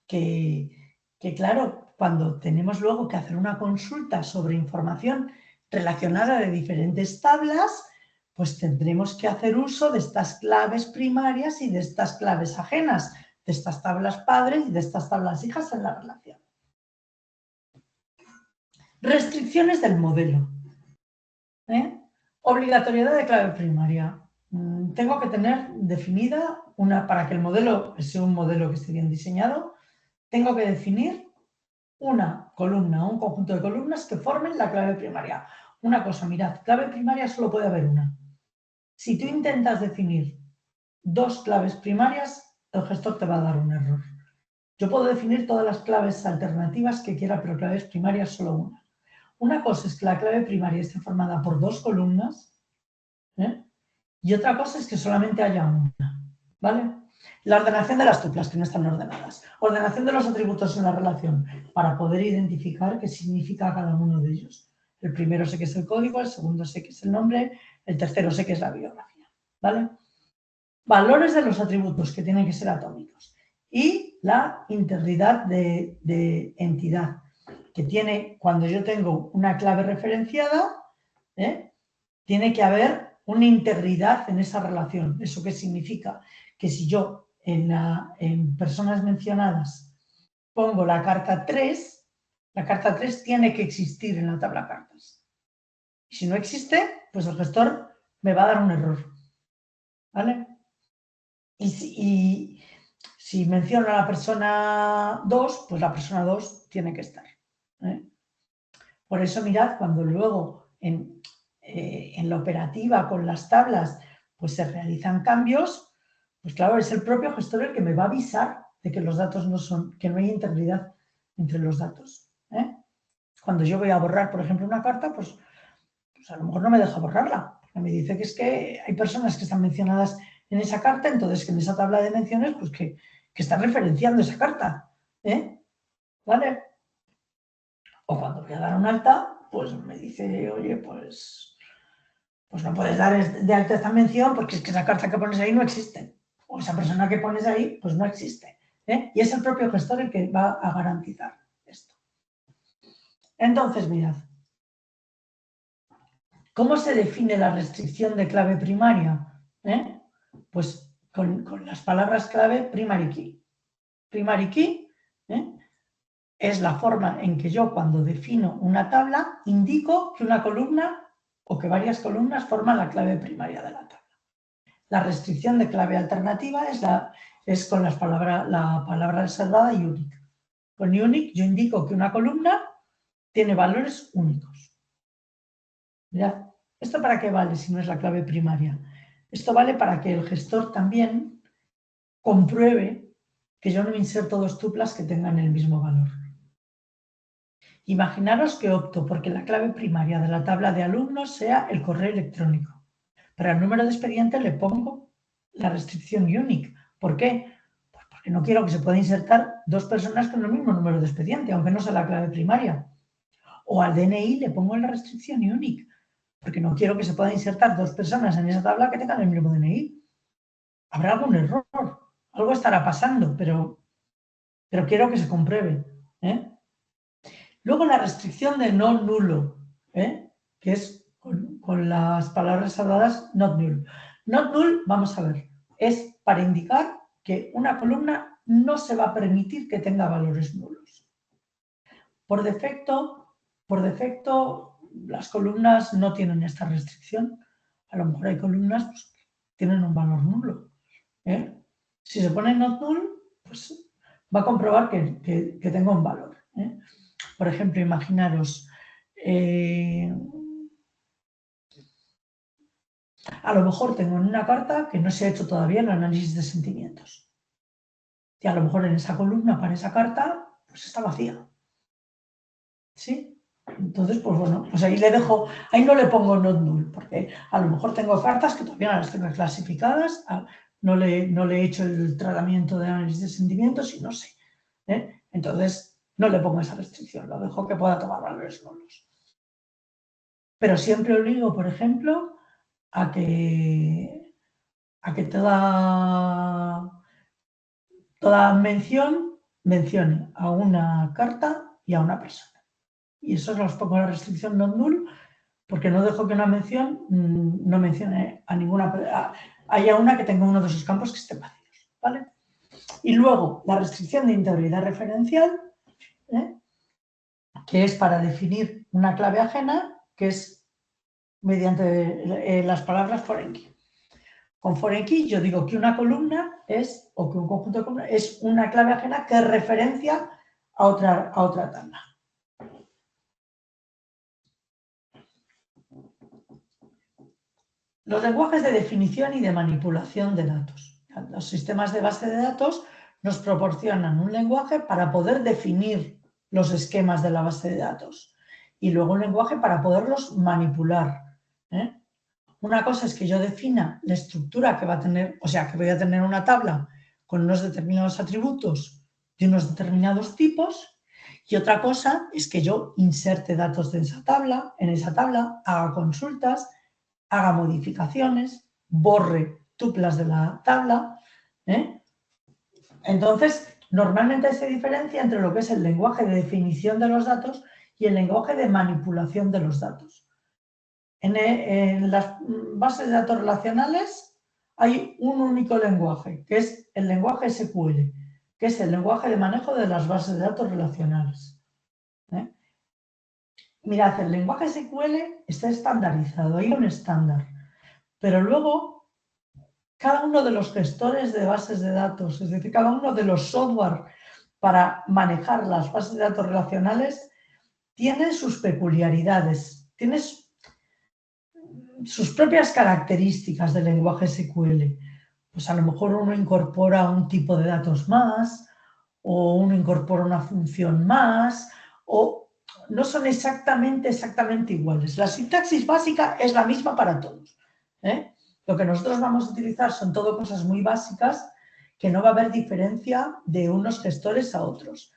que, claro, cuando tenemos luego que hacer una consulta sobre información relacionada de diferentes tablas, pues tendremos que hacer uso de estas claves primarias y de estas claves ajenas, de estas tablas padres y de estas tablas hijas en la relación. Restricciones del modelo. Obligatoriedad de clave primaria. Tengo que tener definida para que el modelo sea un modelo que esté bien diseñado, tengo que definir una columna o un conjunto de columnas que formen la clave primaria. Una cosa, mirad, clave primaria solo puede haber una. Si tú intentas definir dos claves primarias, el gestor te va a dar un error. Yo puedo definir todas las claves alternativas que quiera, pero claves primarias solo una. Una cosa es que la clave primaria esté formada por dos columnas, y otra cosa es que solamente haya una, ¿vale? La ordenación de las tuplas que no están ordenadas. Ordenación de los atributos en la relación para poder identificar qué significa cada uno de ellos. El primero sé que es el código, el segundo sé que es el nombre, el tercero sé que es la biografía, ¿vale? Valores de los atributos que tienen que ser atómicos. Y la integridad de entidad, que tiene, cuando yo tengo una clave referenciada, tiene que haber una integridad en esa relación. ¿Eso qué significa? Que si yo en personas mencionadas pongo la carta 3 tiene que existir en la tabla cartas. Y si no existe, pues el gestor me va a dar un error. ¿Vale? Y si menciono a la persona 2, pues la persona 2 tiene que estar. Por eso mirad, cuando luego en la operativa con las tablas pues se realizan cambios, pues claro, es el propio gestor el que me va a avisar de que los datos que no hay integridad entre los datos. Cuando yo voy a borrar, por ejemplo, una carta, pues a lo mejor no me deja borrarla. Me dice que es que hay personas que están mencionadas en esa carta, entonces que en esa tabla de menciones, pues que están referenciando esa carta. ¿Vale? O cuando voy a dar un alta, pues me dice, oye, pues no puedes dar de alta esta mención porque es que esa carta que pones ahí no existe. O esa persona que pones ahí, pues no existe. Y es el propio gestor el que va a garantizar esto. Entonces, mirad. ¿Cómo se define la restricción de clave primaria? Pues con las palabras clave primary key. Primary key es la forma en que yo, cuando defino una tabla, indico que una columna o que varias columnas forman la clave primaria de la tabla. La restricción de clave alternativa es con la palabra reservada y unique. Con unique yo indico que una columna tiene valores únicos. Mirad, ¿esto para qué vale si no es la clave primaria? Esto vale para que el gestor también compruebe que yo no inserto dos tuplas que tengan el mismo valor. Imaginaros que opto porque la clave primaria de la tabla de alumnos sea el correo electrónico. Para el número de expediente le pongo la restricción unique. ¿Por qué? Pues porque no quiero que se pueda insertar dos personas con el mismo número de expediente, aunque no sea la clave primaria. O al DNI le pongo la restricción unique, porque no quiero que se puedan insertar 2 personas en esa tabla que tengan el mismo DNI. Habrá algún error, algo estará pasando, pero quiero que se compruebe. Luego la restricción de no nulo, que es con las palabras habladas not null. Not null, vamos a ver, es para indicar que una columna no se va a permitir que tenga valores nulos. Por defecto, las columnas no tienen esta restricción. A lo mejor hay columnas pues, que tienen un valor nulo. Si se pone not null, pues va a comprobar que tenga un valor. Por ejemplo, imaginaros, a lo mejor tengo en una carta que no se ha hecho todavía el análisis de sentimientos. Y a lo mejor en esa columna para esa carta, pues está vacía. ¿Sí? Entonces, pues bueno, pues ahí le dejo, ahí no le pongo not null, porque a lo mejor tengo cartas que todavía no las tengo clasificadas, no le he hecho el tratamiento de análisis de sentimientos y no sé. Entonces, no le pongo esa restricción, lo dejo que pueda tomar valores nulos. Pero siempre obligo, por ejemplo, a que toda mención mencione a una carta y a una persona. Y eso los pongo la restricción not null, porque no dejo que una mención no mencione a ninguna, haya una que tenga uno de esos campos que estén vacíos, ¿vale? Y luego la restricción de integridad referencial, que es para definir una clave ajena, que es mediante las palabras foreign key. Con foreign key yo digo que una columna es, o que un conjunto de columnas es una clave ajena que referencia a otra tabla. Los lenguajes de definición y de manipulación de datos. Los sistemas de base de datos nos proporcionan un lenguaje para poder definir los esquemas de la base de datos y luego un lenguaje para poderlos manipular. Una cosa es que yo defina la estructura que va a tener, o sea, que voy a tener una tabla con unos determinados atributos de unos determinados tipos, y otra cosa es que yo inserte datos en esa tabla, haga consultas, haga modificaciones, borre tuplas de la tabla. Entonces, normalmente se diferencia entre lo que es el lenguaje de definición de los datos y el lenguaje de manipulación de los datos. En las bases de datos relacionales hay un único lenguaje, que es el lenguaje SQL, que es el lenguaje de manejo de las bases de datos relacionales. Mirad, el lenguaje SQL está estandarizado, hay un estándar, pero luego cada uno de los gestores de bases de datos, es decir, cada uno de los software para manejar las bases de datos relacionales, tiene sus peculiaridades, tiene sus propias características del lenguaje SQL. Pues a lo mejor uno incorpora un tipo de datos más, o uno incorpora una función más, o no son exactamente iguales. La sintaxis básica es la misma para todos. Lo que nosotros vamos a utilizar son todo cosas muy básicas, que no va a haber diferencia de unos gestores a otros.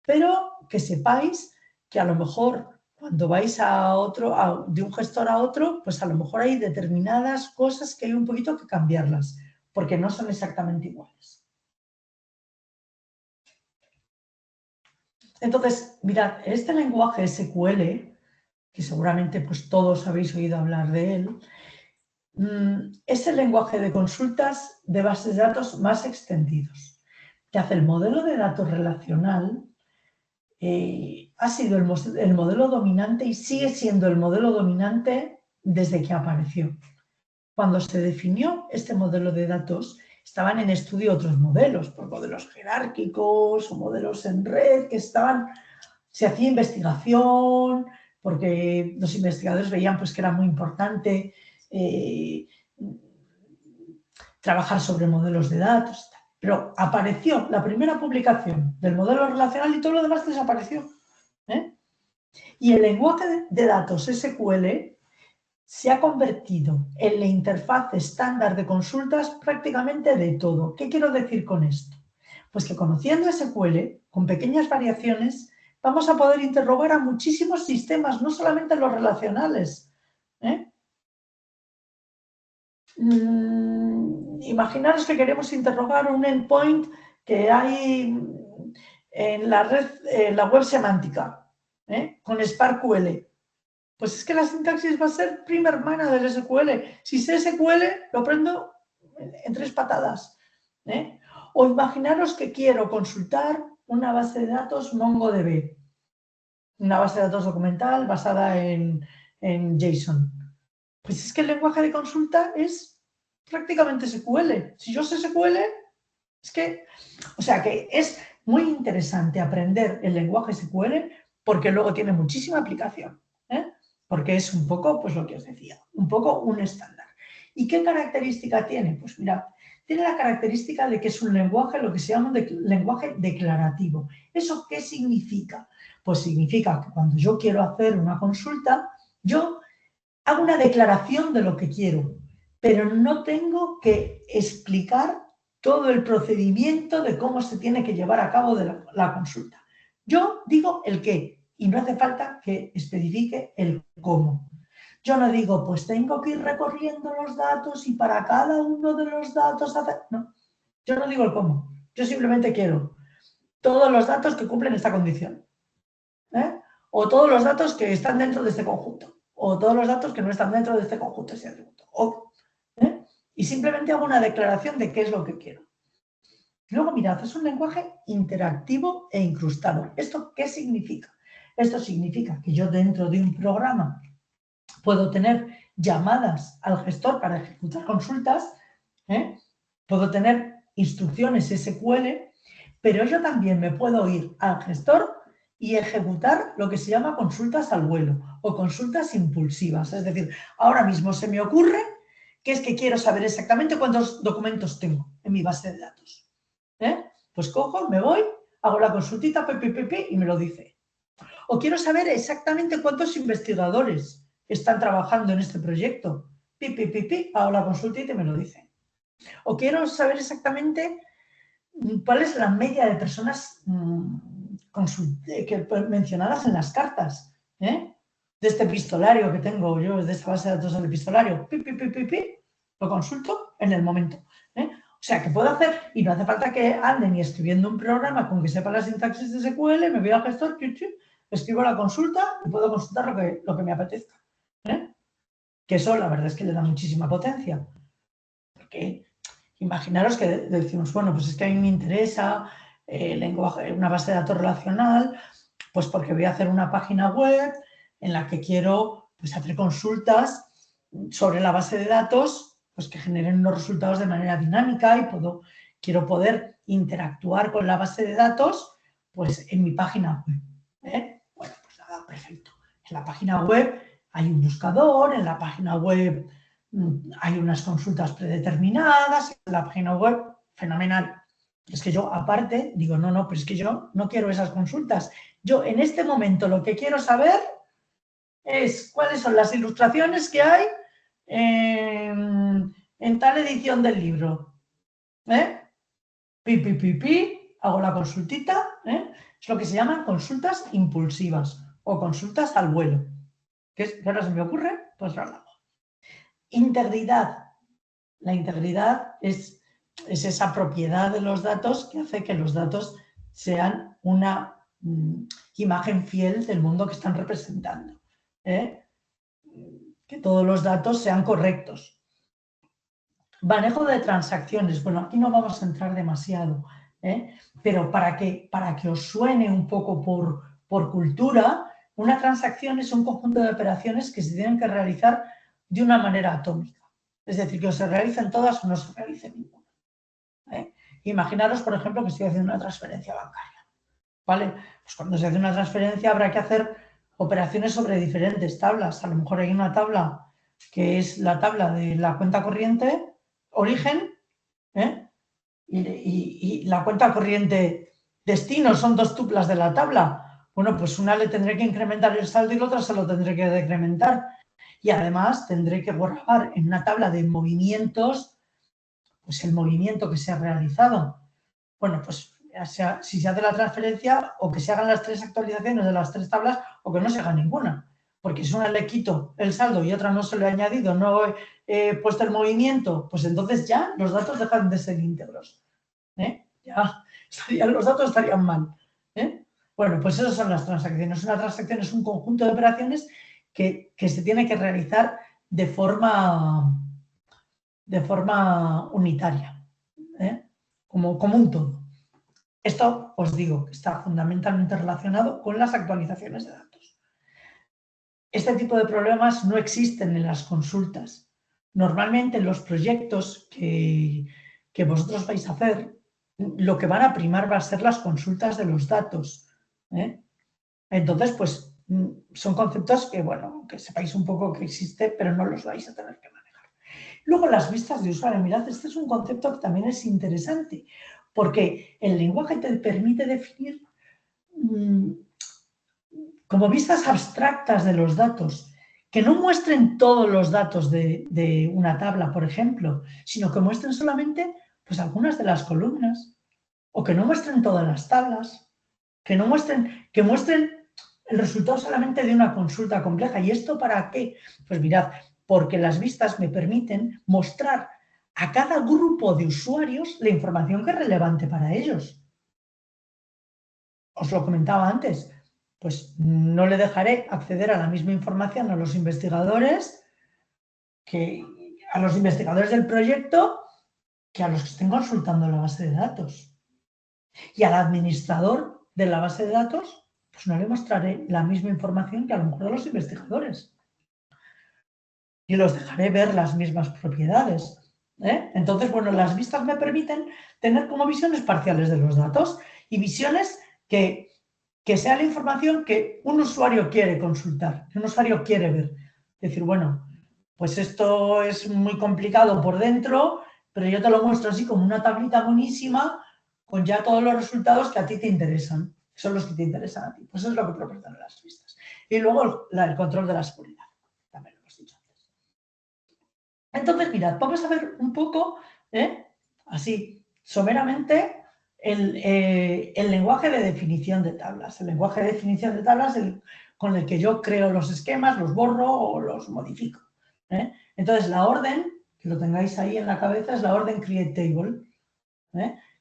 Pero que sepáis que a lo mejor cuando vais de un gestor a otro, pues a lo mejor hay determinadas cosas que hay un poquito que cambiarlas, porque no son exactamente iguales. Entonces, mirad, este lenguaje SQL, que seguramente pues todos habéis oído hablar de él, es el lenguaje de consultas de bases de datos más extendidos. Te hace el modelo de datos relacional, ha sido el modelo dominante y sigue siendo el modelo dominante desde que apareció. Cuando se definió este modelo de datos, estaban en estudio otros modelos, por modelos jerárquicos o modelos en red, se hacía investigación, porque los investigadores veían pues, que era muy importante trabajar sobre modelos de datos. Pero apareció la primera publicación del modelo relacional y todo lo demás desapareció. Y el lenguaje de datos SQL se ha convertido en la interfaz estándar de consultas prácticamente de todo. ¿Qué quiero decir con esto? Pues que conociendo SQL, con pequeñas variaciones, vamos a poder interrogar a muchísimos sistemas, no solamente los relacionales. Imaginaros que queremos interrogar un endpoint que hay en la red, en la web semántica, con SparkQL. Pues es que la sintaxis va a ser prima hermana del SQL. Si sé SQL, lo aprendo en 3 patadas. O imaginaros que quiero consultar una base de datos MongoDB, una base de datos documental basada en JSON. Pues es que el lenguaje de consulta es prácticamente SQL. Si yo sé SQL, es que... O sea que es muy interesante aprender el lenguaje SQL porque luego tiene muchísima aplicación. Porque es un poco, pues lo que os decía, un poco un estándar. ¿Y qué característica tiene? Pues mira, tiene la característica de que es un lenguaje, lo que se llama un lenguaje declarativo. ¿Eso qué significa? Pues significa que cuando yo quiero hacer una consulta, yo hago una declaración de lo que quiero, pero no tengo que explicar todo el procedimiento de cómo se tiene que llevar a cabo la consulta. Yo digo el qué y no hace falta que especifique el cómo. Yo no digo, pues tengo que ir recorriendo los datos y para cada uno de los datos hacer... No, yo no digo el cómo. Yo simplemente quiero todos los datos que cumplen esta condición. O todos los datos que están dentro de este conjunto. O todos los datos que no están dentro de este conjunto, ese atributo. Y simplemente hago una declaración de qué es lo que quiero. Luego, mirad, es un lenguaje interactivo e incrustado. ¿Esto qué significa? Esto significa que yo dentro de un programa puedo tener llamadas al gestor para ejecutar consultas, puedo tener instrucciones SQL, pero yo también me puedo ir al gestor y ejecutar lo que se llama consultas al vuelo o consultas impulsivas. Es decir, ahora mismo se me ocurre que es que quiero saber exactamente cuántos documentos tengo en mi base de datos. Pues cojo, me voy, hago la consultita, y me lo dice. O quiero saber exactamente cuántos investigadores están trabajando en este proyecto. Hago la consultita y me lo dice. O quiero saber exactamente cuál es la media de personas mencionadas en las cartas, de este epistolario que tengo yo, de esta base de datos del epistolario. Lo consulto en el momento. O sea, que puedo hacer, y no hace falta que ande ni escribiendo un programa con que sepa la sintaxis de SQL, me voy al gestor, escribo la consulta y puedo consultar lo que me apetezca. Que eso, la verdad es que le da muchísima potencia. Porque imaginaros que decimos, bueno, pues es que a mí me interesa lenguaje, una base de datos relacional, pues porque voy a hacer una página web en la que quiero pues, hacer consultas sobre la base de datos pues que generen unos resultados de manera dinámica y quiero poder interactuar con la base de datos pues en mi página web. Bueno, pues nada, perfecto. En la página web hay un buscador, en la página web hay unas consultas predeterminadas, en la página web, fenomenal. Es que yo, aparte, digo, no, pero es que yo no quiero esas consultas. Yo, en este momento, lo que quiero saber es cuáles son las ilustraciones que hay en tal edición del libro. Hago la consultita. Es lo que se llaman consultas impulsivas o consultas al vuelo. ¿Qué ahora se me ocurre? Pues lo hago. Integridad. La integridad es esa propiedad de los datos que hace que los datos sean una imagen fiel del mundo que están representando. Que todos los datos sean correctos. Manejo de transacciones. Bueno, aquí no vamos a entrar demasiado, pero para que os suene un poco por cultura, una transacción es un conjunto de operaciones que se tienen que realizar de una manera atómica. Es decir, que o se realicen todas o no se realicen ninguna. Imaginaros, por ejemplo, que estoy haciendo una transferencia bancaria. ¿Vale? Pues cuando se hace una transferencia habrá que hacer operaciones sobre diferentes tablas. A lo mejor hay una tabla que es la tabla de la cuenta corriente, origen, y la cuenta corriente destino, son 2 tuplas de la tabla. Bueno, pues una le tendré que incrementar el saldo y la otra se lo tendré que decrementar. Y además tendré que grabar en una tabla de movimientos, pues el movimiento que se ha realizado. Bueno, pues si se hace la transferencia o que se hagan las 3 actualizaciones de las 3 tablas o que no se haga ninguna. Porque si una le quito el saldo y otra no se lo he añadido, no he puesto el movimiento, pues entonces ya los datos dejan de ser íntegros. Ya los datos estarían mal. Bueno, pues esas son las transacciones. Una transacción es un conjunto de operaciones que se tiene que realizar de forma unitaria, como un todo. Esto os digo que está fundamentalmente relacionado con las actualizaciones de datos. Este tipo de problemas no existen en las consultas. Normalmente en los proyectos que vosotros vais a hacer, lo que van a primar va a ser las consultas de los datos. Entonces, pues son conceptos que, bueno, que sepáis un poco que existe, pero no los vais a tener que manejar. Luego, las vistas de usuario. Mirad, este es un concepto que también es interesante, porque el lenguaje te permite definir como vistas abstractas de los datos, que no muestren todos los datos de una tabla, por ejemplo, sino que muestren solamente pues, algunas de las columnas, o que no muestren todas las tablas, que muestren el resultado solamente de una consulta compleja. ¿Y esto para qué? Pues mirad, porque las vistas me permiten mostrar a cada grupo de usuarios la información que es relevante para ellos. Os lo comentaba antes, pues no le dejaré acceder a la misma información a los investigadores del proyecto que a los que estén consultando la base de datos. Y al administrador de la base de datos, pues no le mostraré la misma información que a lo mejor a los investigadores. Y los dejaré ver las mismas propiedades. Entonces, bueno, las vistas me permiten tener como visiones parciales de los datos y visiones que sea la información que un usuario quiere consultar, que un usuario quiere ver. Decir, bueno, pues esto es muy complicado por dentro, pero yo te lo muestro así como una tablita buenísima con ya todos los resultados que a ti te interesan. Son los que te interesan a ti. Pues eso es lo que proporcionan las vistas. Y luego el control de la seguridad. También lo hemos dicho antes. Entonces, mirad, vamos a ver un poco, así, someramente, el lenguaje de definición de tablas. El lenguaje de definición de tablas con el que yo creo los esquemas, los borro o los modifico. Entonces, la orden, que lo tengáis ahí en la cabeza, es la orden create table.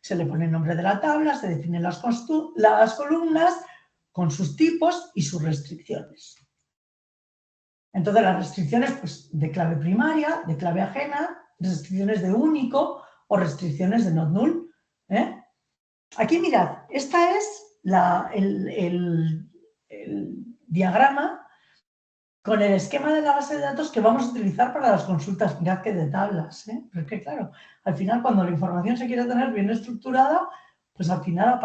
Se le pone el nombre de la tabla, se definen las columnas con sus tipos y sus restricciones. Entonces, las restricciones pues, de clave primaria, de clave ajena, restricciones de único o restricciones de not null. Aquí mirad, esta es el diagrama con el esquema de la base de datos que vamos a utilizar para las consultas. Mirad que de tablas, pero es que claro, al final cuando la información se quiere tener bien estructurada, pues al final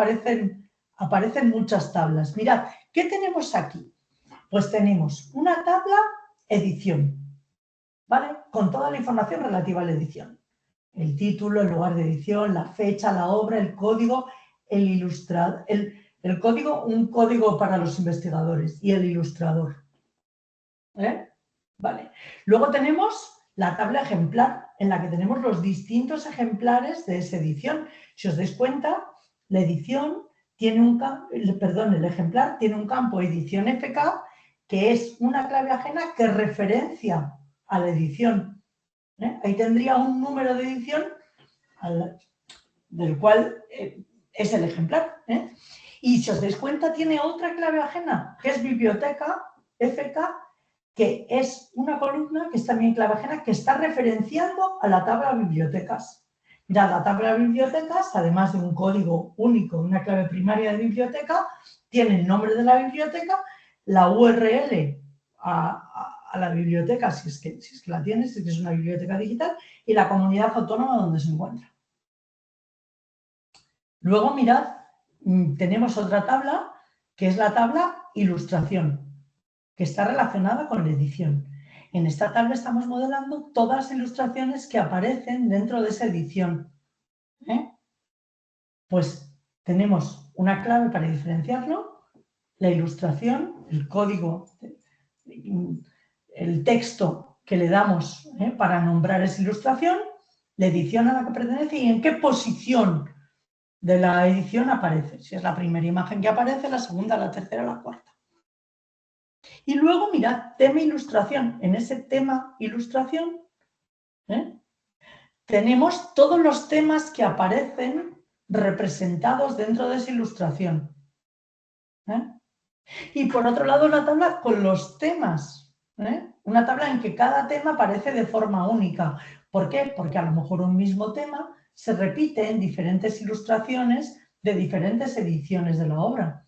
aparecen muchas tablas. Mirad, ¿qué tenemos aquí? Pues tenemos una tabla edición, ¿vale? Con toda la información relativa a la edición. El título, el lugar de edición, la fecha, la obra, el código, el ilustrador, el código, un código para los investigadores y el ilustrador. Vale. Luego tenemos la tabla ejemplar en la que tenemos los distintos ejemplares de esa edición. Si os dais cuenta, la edición tiene el ejemplar tiene un campo edición FK que es una clave ajena que referencia a la edición. Ahí tendría un número de edición del cual es el ejemplar. Y si os dais cuenta, tiene otra clave ajena, que es biblioteca FK, que es una columna que es también clave ajena, que está referenciando a la tabla bibliotecas. Mirad, la tabla bibliotecas, además de un código único, una clave primaria de biblioteca, tiene el nombre de la biblioteca, la URL a la biblioteca, si es que la tienes, si es que es una biblioteca digital, y la comunidad autónoma donde se encuentra. Luego, mirad, tenemos otra tabla, que es la tabla ilustración, que está relacionada con la edición. En esta tabla estamos modelando todas las ilustraciones que aparecen dentro de esa edición. Pues tenemos una clave para diferenciarlo, la ilustración, el código, el texto que le damos para nombrar esa ilustración, la edición a la que pertenece y en qué posición de la edición aparece. Si es la primera imagen que aparece, la segunda, la tercera, la cuarta. Y luego, mirad, tema ilustración. En ese tema ilustración tenemos todos los temas que aparecen representados dentro de esa ilustración. Y por otro lado, una tabla con los temas. Una tabla en que cada tema aparece de forma única. ¿Por qué? Porque a lo mejor un mismo tema se repite en diferentes ilustraciones de diferentes ediciones de la obra.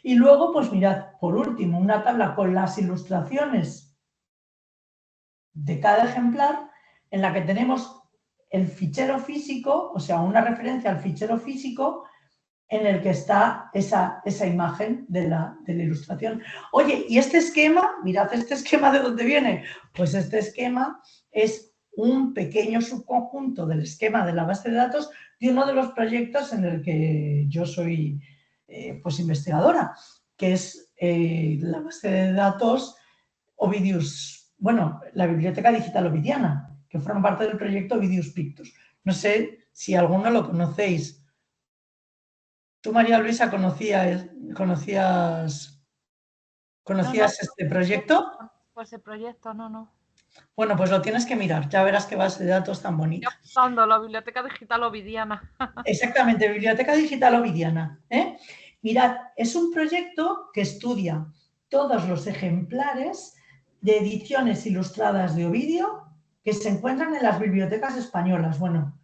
Y luego, pues mirad, por último, una tabla con las ilustraciones de cada ejemplar en la que tenemos el fichero físico, o sea, una referencia al fichero físico en el que está esa imagen de la ilustración. Oye, y este esquema, mirad, ¿este esquema de dónde viene? Pues este esquema es un pequeño subconjunto del esquema de la base de datos de uno de los proyectos en el que yo soy pues investigadora, que es la base de datos Ovidius, bueno, la biblioteca digital ovidiana, que forma parte del proyecto Ovidius Pictus. No sé si alguno lo conocéis. ¿Tú, María Luisa, conocías este proyecto? Pues el proyecto, no. Bueno, pues lo tienes que mirar, ya verás qué base de datos tan bonita. Estoy buscando la biblioteca digital ovidiana. Exactamente, biblioteca digital ovidiana. Mirad, es un proyecto que estudia todos los ejemplares de ediciones ilustradas de Ovidio que se encuentran en las bibliotecas españolas. Bueno,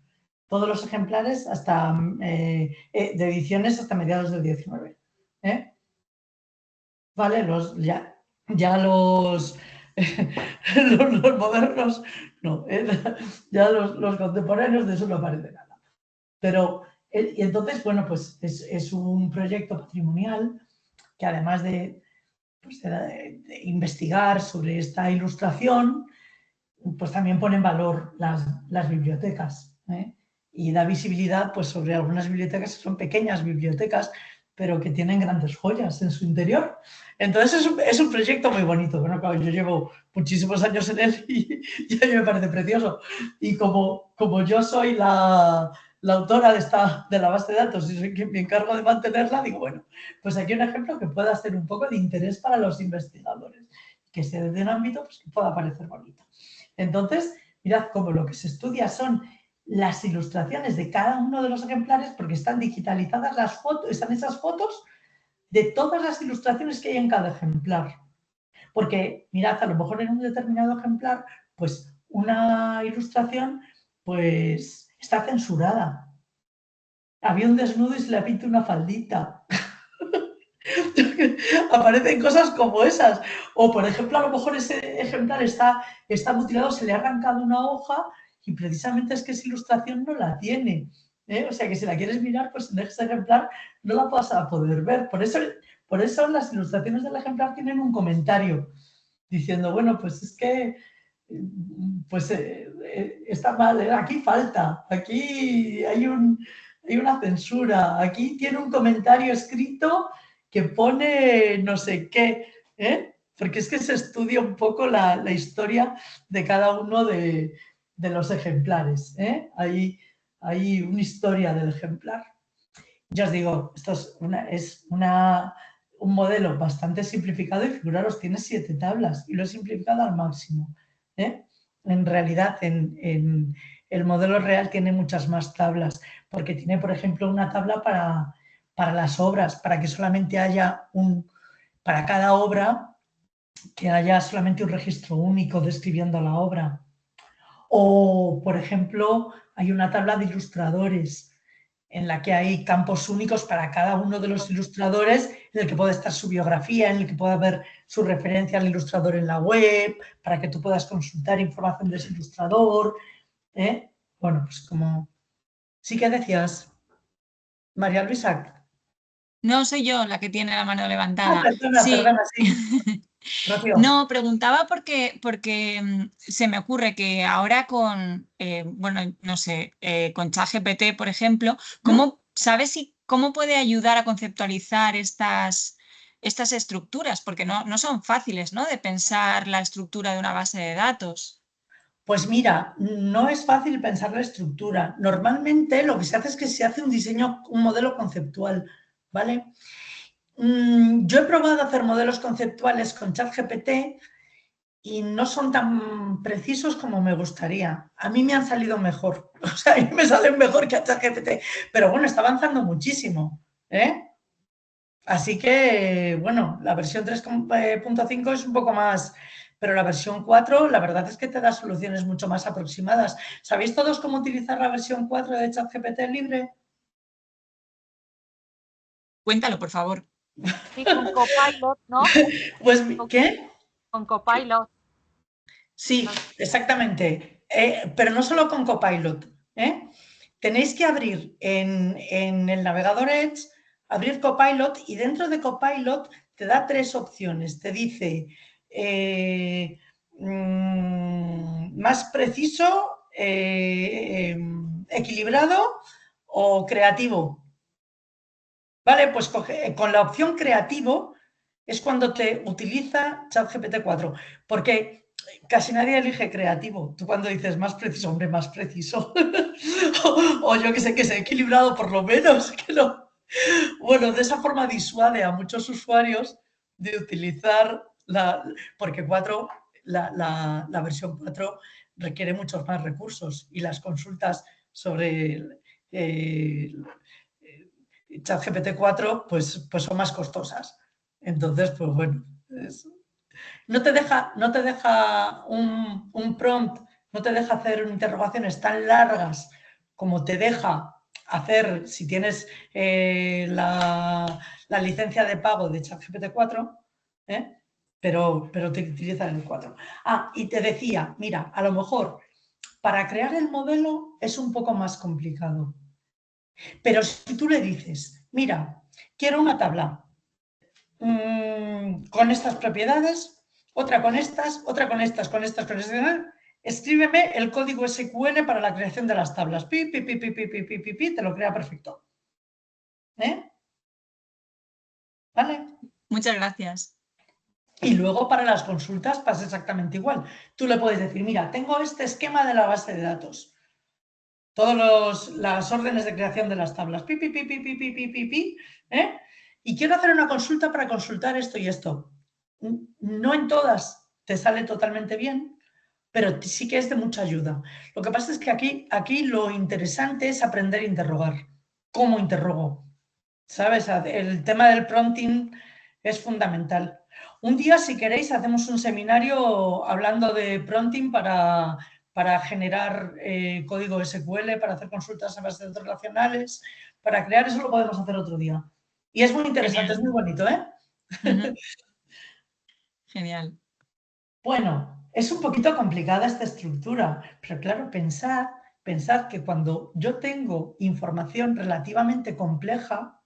todos los ejemplares hasta de ediciones hasta mediados del 19. ¿Vale? Ya los modernos, no, ya los contemporáneos de eso no aparece nada. Pero, y entonces, bueno, pues es un proyecto patrimonial que además de investigar sobre esta ilustración, pues también pone en valor las bibliotecas y da visibilidad pues, sobre algunas bibliotecas que son pequeñas bibliotecas, pero que tienen grandes joyas en su interior. Entonces es un proyecto muy bonito. Bueno, claro, yo llevo muchísimos años en él y a mí me parece precioso. Y como yo soy la autora de la base de datos y soy quien me encargo de mantenerla, digo, bueno, pues aquí un ejemplo que pueda ser un poco de interés para los investigadores, que sea de un ámbito pues, que pueda parecer bonito. Entonces, mirad cómo lo que se estudia son las ilustraciones de cada uno de los ejemplares porque están digitalizadas las fotos, están esas fotos de todas las ilustraciones que hay en cada ejemplar. Porque, mirad, a lo mejor en un determinado ejemplar, pues una ilustración pues está censurada. Había un desnudo y se le pinta una faldita. Aparecen cosas como esas. O, por ejemplo, a lo mejor ese ejemplar está mutilado, se le ha arrancado una hoja y precisamente es que esa ilustración no la tiene. O sea que si la quieres mirar, pues en ese ejemplar no la vas a poder ver. Por eso las ilustraciones del ejemplar tienen un comentario diciendo, bueno, pues es que pues está mal, aquí falta, aquí hay una censura, aquí tiene un comentario escrito que pone no sé qué, porque es que se estudia un poco la historia de cada uno de los ejemplares. Hay una historia del ejemplar. Ya os digo, esto es un modelo bastante simplificado y figuraros, tiene 7 tablas y lo he simplificado al máximo. En realidad, en el modelo real tiene muchas más tablas, porque tiene, por ejemplo, una tabla para las obras, para que solamente haya para cada obra, que haya solamente un registro único describiendo la obra. O, por ejemplo, hay una tabla de ilustradores, en la que hay campos únicos para cada uno de los ilustradores, en el que puede estar su biografía, en el que puede haber su referencia al ilustrador en la web, para que tú puedas consultar información de ese ilustrador. Bueno, pues como... ¿Sí que decías, María Luisa? No soy yo la que tiene la mano levantada. Perdona, sí. Rocío. No, preguntaba porque se me ocurre que ahora con, bueno, no sé, con ChatGPT, por ejemplo, ¿sabes cómo puede ayudar a conceptualizar estas estructuras? Porque no son fáciles, ¿no?, de pensar la estructura de una base de datos. Pues mira, no es fácil pensar la estructura. Normalmente lo que se hace es que se hace un diseño, un modelo conceptual, ¿vale? Yo he probado a hacer modelos conceptuales con ChatGPT y no son tan precisos como me gustaría. A mí me han salido mejor, o sea, a mí me salen mejor que a ChatGPT, pero bueno, está avanzando muchísimo, ¿eh? Así que, bueno, la versión 3.5 es un poco más, pero la versión 4, la verdad es que te da soluciones mucho más aproximadas. ¿Sabéis todos cómo utilizar la versión 4 de ChatGPT libre? Cuéntalo, por favor. Sí, con Copilot, ¿no? Pues, ¿qué? Con Copilot. Sí, exactamente. Pero no solo con Copilot, ¿eh? Tenéis que abrir en el navegador Edge, abrir Copilot y dentro de Copilot te da 3 opciones. Te dice más preciso, equilibrado o creativo. Vale, pues con la opción creativo es cuando te utiliza ChatGPT 4, porque casi nadie elige creativo. Tú cuando dices más preciso, hombre, más preciso. o yo que sé, que sea equilibrado por lo menos, que no. Bueno, de esa forma disuade a muchos usuarios de utilizar porque la versión 4 requiere muchos más recursos y las consultas sobre ChatGPT 4 pues son más costosas. Entonces, pues bueno, no te deja un prompt, no te deja hacer interrogaciones tan largas como te deja hacer si tienes la licencia de pago de ChatGPT 4, pero te utiliza en el 4. Ah, y te decía, mira, a lo mejor para crear el modelo es un poco más complicado. Pero si tú le dices, mira, quiero una tabla con estas propiedades, otra con estas, otra con estas, con estas, con estas, escríbeme el código SQL para la creación de las tablas. Pi, pi, pi, pi, pi, pi, pi, pi, pi, te lo crea perfecto. ¿Vale? Muchas gracias. Y luego para las consultas pasa exactamente igual. Tú le puedes decir, mira, tengo este esquema de la base de datos. Todas las órdenes de creación de las tablas. Pi, pi, pi, pi, pi, pi, pi, pi, pi, y quiero hacer una consulta para consultar esto y esto. No en todas te sale totalmente bien, pero sí que es de mucha ayuda. Lo que pasa es que aquí lo interesante es aprender a interrogar. ¿Cómo interrogo? ¿Sabes? El tema del prompting es fundamental. Un día, si queréis, hacemos un seminario hablando de prompting para generar código SQL, para hacer consultas a bases de datos relacionales, para crear, eso lo podemos hacer otro día. Y es muy interesante, Genial. es muy bonito, ¿eh? Genial. Bueno, es un poquito complicada esta estructura, pero claro, pensar que cuando yo tengo información relativamente compleja,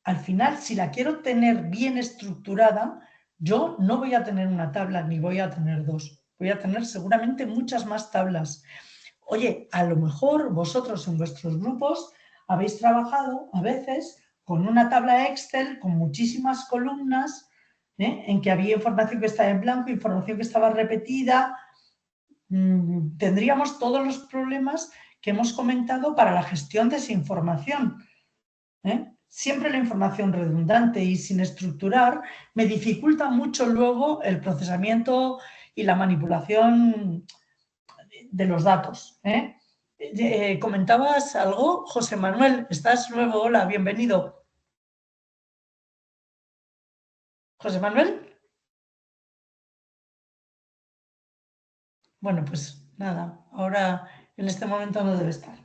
al final, si la quiero tener bien estructurada, yo no voy a tener una tabla ni voy a tener dos. Voy a tener seguramente muchas más tablas. Oye, a lo mejor vosotros en vuestros grupos habéis trabajado a veces con una tabla Excel con muchísimas columnas, en que había información que estaba en blanco, información que estaba repetida. Tendríamos todos los problemas que hemos comentado para la gestión de esa información. Siempre la información redundante y sin estructurar me dificulta mucho luego el procesamiento y la manipulación de los datos. ¿Comentabas algo, José Manuel? ¿Estás nuevo? Hola, bienvenido. ¿José Manuel? Bueno, pues nada, ahora en este momento no debe estar.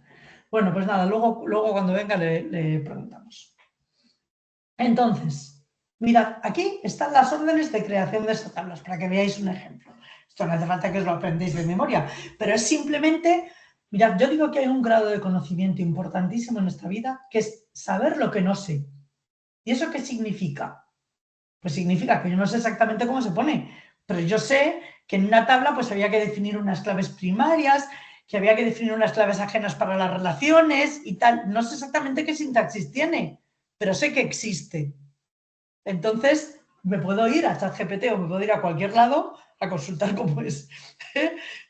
Bueno, pues nada, luego cuando venga le preguntamos. Entonces, mirad, aquí están las órdenes de creación de estas tablas, para que veáis un ejemplo. Esto no hace falta que os lo aprendáis de memoria, pero es simplemente, mirad, yo digo que hay un grado de conocimiento importantísimo en nuestra vida, que es saber lo que no sé. ¿Y eso qué significa? Pues significa que yo no sé exactamente cómo se pone, pero yo sé que en una tabla pues había que definir unas claves primarias, que había que definir unas claves ajenas para las relaciones y tal. No sé exactamente qué sintaxis tiene, pero sé que existe. Entonces, me puedo ir a ChatGPT o me puedo ir a cualquier lado a consultar cómo es.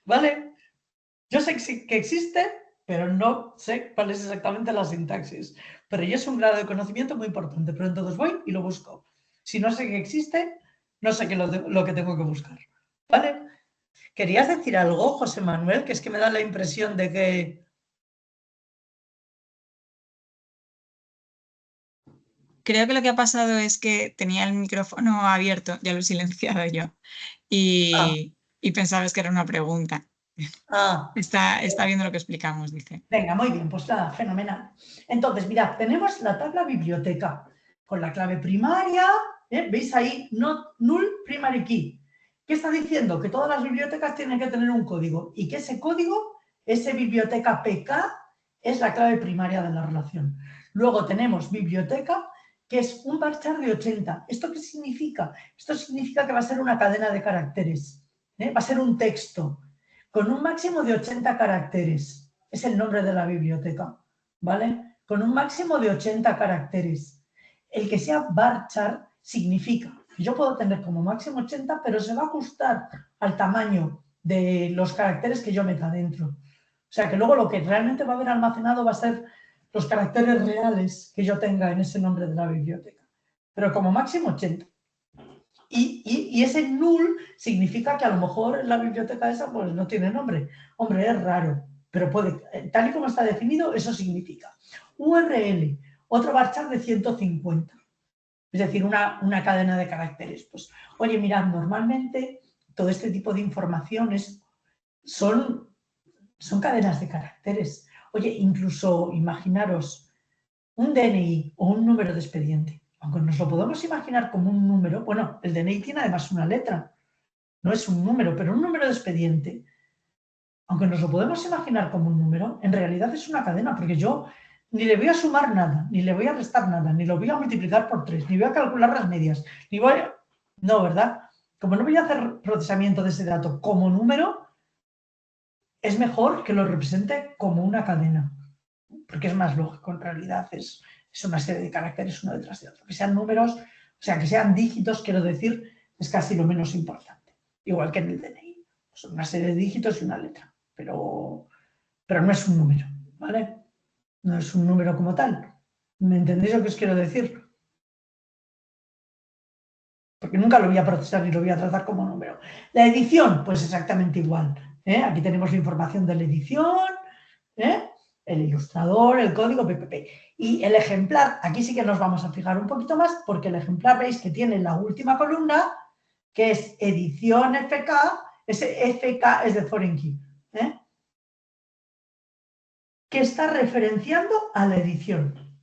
¿Vale? Yo sé que existe, pero no sé cuál es exactamente la sintaxis. Pero ya es un grado de conocimiento muy importante. Pero entonces voy y lo busco. Si no sé que existe, no sé lo que tengo que buscar. ¿Vale? ¿Querías decir algo, José Manuel? Que es que me da la impresión de que... Creo que lo que ha pasado es que tenía el micrófono abierto, ya lo he silenciado yo, y pensabas que era una pregunta. Está viendo lo que explicamos, dice. Venga, muy bien, pues nada, fenomenal. Entonces, mirad, tenemos la tabla biblioteca con la clave primaria, ¿veis ahí? Null primary key. ¿Qué está diciendo? Que todas las bibliotecas tienen que tener un código y que ese código, ese biblioteca PK, es la clave primaria de la relación. Luego tenemos biblioteca, que es un varchar de 80. ¿Esto qué significa? Esto significa que va a ser una cadena de caracteres, va a ser un texto con un máximo de 80 caracteres. Es el nombre de la biblioteca, ¿vale? Con un máximo de 80 caracteres. El que sea varchar significa que yo puedo tener como máximo 80, pero se va a ajustar al tamaño de los caracteres que yo meta dentro. O sea que luego lo que realmente va a haber almacenado va a ser los caracteres reales que yo tenga en ese nombre de la biblioteca. Pero como máximo 80. Y ese null significa que a lo mejor la biblioteca esa pues no tiene nombre. Hombre, es raro, pero puede, tal y como está definido, eso significa. URL, otro varchar de 150. Es decir, una cadena de caracteres. Pues, oye, mirad, normalmente todo este tipo de informaciones son cadenas de caracteres. Oye, incluso imaginaros un DNI o un número de expediente. Aunque nos lo podemos imaginar como un número, bueno, el DNI tiene además una letra, no es un número, pero un número de expediente, aunque nos lo podemos imaginar como un número, en realidad es una cadena, porque yo ni le voy a sumar nada, ni le voy a restar nada, ni lo voy a multiplicar por 3, ni voy a calcular las medias, ni voy a... No, ¿verdad? Como no voy a hacer procesamiento de ese dato como número, es mejor que lo represente como una cadena, porque es más lógico, en realidad es una serie de caracteres uno detrás de otro. Que sean números, o sea, que sean dígitos, quiero decir, es casi lo menos importante. Igual que en el DNI. Son una serie de dígitos y una letra, pero no es un número, ¿vale? No es un número como tal. ¿Me entendéis lo que os quiero decir? Porque nunca lo voy a procesar ni lo voy a tratar como número. La edición, pues exactamente igual. Aquí tenemos la información de la edición, el ilustrador, el código, PPP. Y el ejemplar, aquí sí que nos vamos a fijar un poquito más, porque el ejemplar veis que tiene la última columna, que es edición FK, ese FK es de foreign key, que está referenciando a la edición.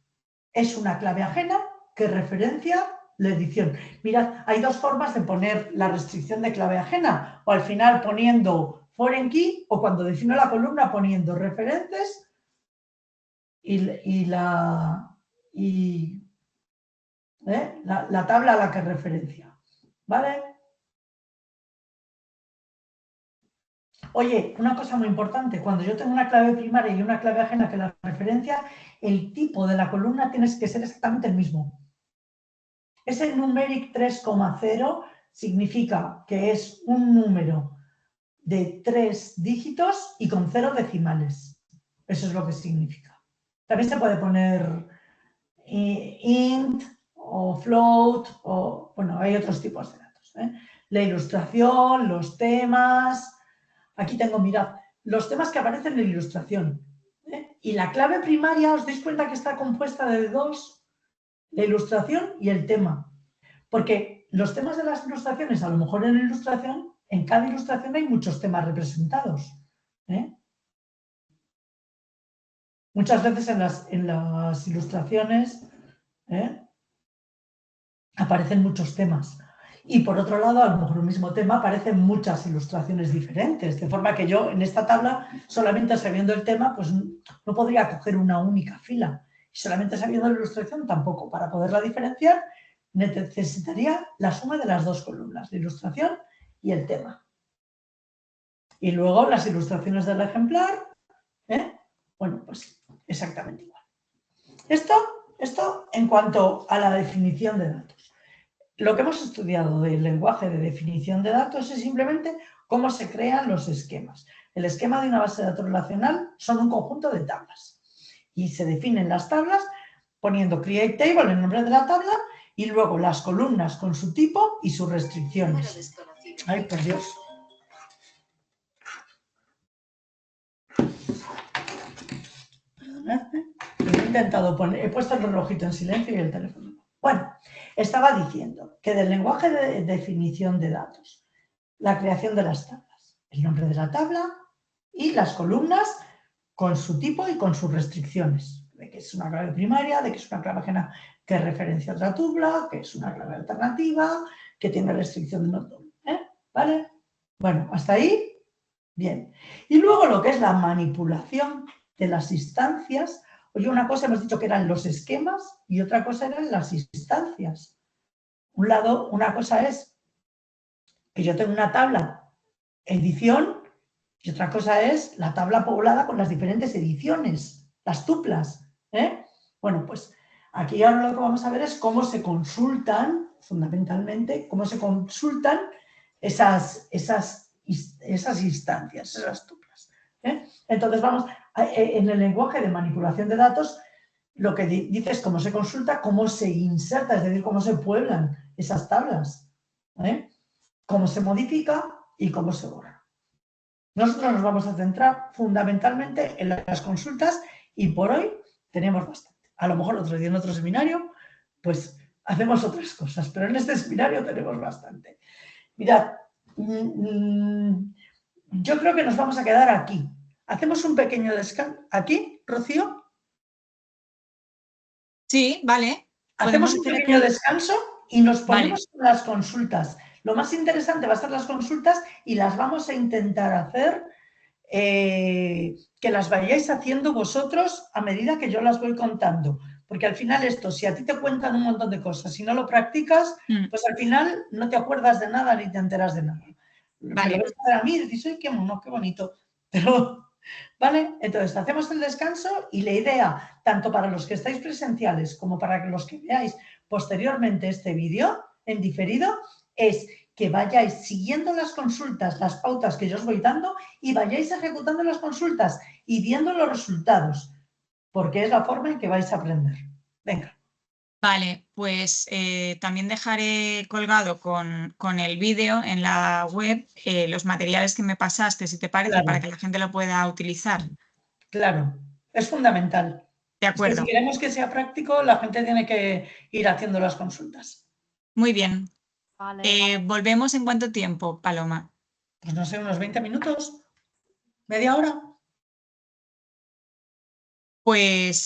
Es una clave ajena que referencia la edición. Mirad, hay dos formas de poner la restricción de clave ajena, o al final poniendo foreign key, o cuando defino la columna poniendo referentes y la tabla a la que referencia, ¿vale? Oye, una cosa muy importante, cuando yo tengo una clave primaria y una clave ajena que la referencia, el tipo de la columna tiene que ser exactamente el mismo. Ese numeric 3,0 significa que es un número de 3 dígitos y con 0 decimales. Eso es lo que significa. También se puede poner int o float, o bueno, hay otros tipos de datos. La ilustración, los temas. Aquí tengo, mirad, los temas que aparecen en la ilustración. Y la clave primaria, os dais cuenta que está compuesta de dos, la ilustración y el tema. Porque los temas de las ilustraciones, a lo mejor en la ilustración, en cada ilustración hay muchos temas representados. Muchas veces en las ilustraciones aparecen muchos temas. Y por otro lado, a lo mejor el mismo tema aparecen muchas ilustraciones diferentes, de forma que yo en esta tabla, solamente sabiendo el tema, pues no podría coger una única fila. Y solamente sabiendo la ilustración tampoco. Para poderla diferenciar, necesitaría la suma de las dos columnas, la ilustración y el tema. Y luego las ilustraciones del ejemplar, bueno, pues exactamente igual. Esto en cuanto a la definición de datos. lo que hemos estudiado del lenguaje de definición de datos es simplemente cómo se crean los esquemas. El esquema de una base de datos relacional son un conjunto de tablas y se definen las tablas poniendo create table, el nombre de la tabla, y luego las columnas con su tipo y sus restricciones. Ay, por Dios. Perdonadme, he intentado poner, he puesto el relojito en silencio y el teléfono. Bueno, estaba diciendo que del lenguaje de definición de datos, la creación de las tablas, el nombre de la tabla y las columnas con su tipo y con sus restricciones, de que es una clave primaria, de que es una clave ajena que referencia a otra tupla, que es una clave alternativa, que tiene restricción de no doble. ¿Vale? Bueno, hasta ahí, bien. Y luego lo que es la manipulación de las instancias. Oye, una cosa hemos dicho que eran los esquemas y otra cosa eran las instancias. Un lado, una cosa es que yo tengo una tabla edición y otra cosa es la tabla poblada con las diferentes ediciones, las tuplas. Bueno, pues aquí ahora lo que vamos a ver es cómo se consultan, fundamentalmente, cómo se consultan esas instancias, esas tuplas. Entonces vamos, en el lenguaje de manipulación de datos, lo que dice es cómo se consulta, cómo se inserta, es decir, cómo se pueblan esas tablas, cómo se modifica y cómo se borra. Nosotros nos vamos a centrar fundamentalmente en las consultas y por hoy tenemos bastante. A lo mejor otro día en otro seminario, pues hacemos otras cosas, pero en este seminario tenemos bastante. Mirad, yo creo que nos vamos a quedar aquí. Hacemos un pequeño descanso. ¿Aquí, Rocío? Sí, vale. Hacemos un pequeño descanso y nos ponemos con las consultas. Lo más interesante va a ser las consultas y las vamos a intentar hacer que las vayáis haciendo vosotros a medida que yo las voy contando. Porque al final esto, si a ti te cuentan un montón de cosas y no lo practicas, pues al final no te acuerdas de nada ni te enteras de nada. Vale. Me lo ves a mí y dices, ¡ay, qué mono, qué bonito! Pero, ¿vale? Entonces, hacemos el descanso y la idea, tanto para los que estáis presenciales como para los que veáis posteriormente este vídeo en diferido, es que vayáis siguiendo las consultas, las pautas que yo os voy dando y vayáis ejecutando las consultas y viendo los resultados, porque es la forma en que vais a aprender. Venga. Vale, pues también dejaré colgado con el vídeo en la web los materiales que me pasaste, si te parece, Claro. para que la gente lo pueda utilizar. Claro, es fundamental. De acuerdo. Es que si queremos que sea práctico, la gente tiene que ir haciendo las consultas. Muy bien. Vale. ¿Volvemos en cuánto tiempo, Paloma? Pues no sé, unos 20 minutos, media hora. Pues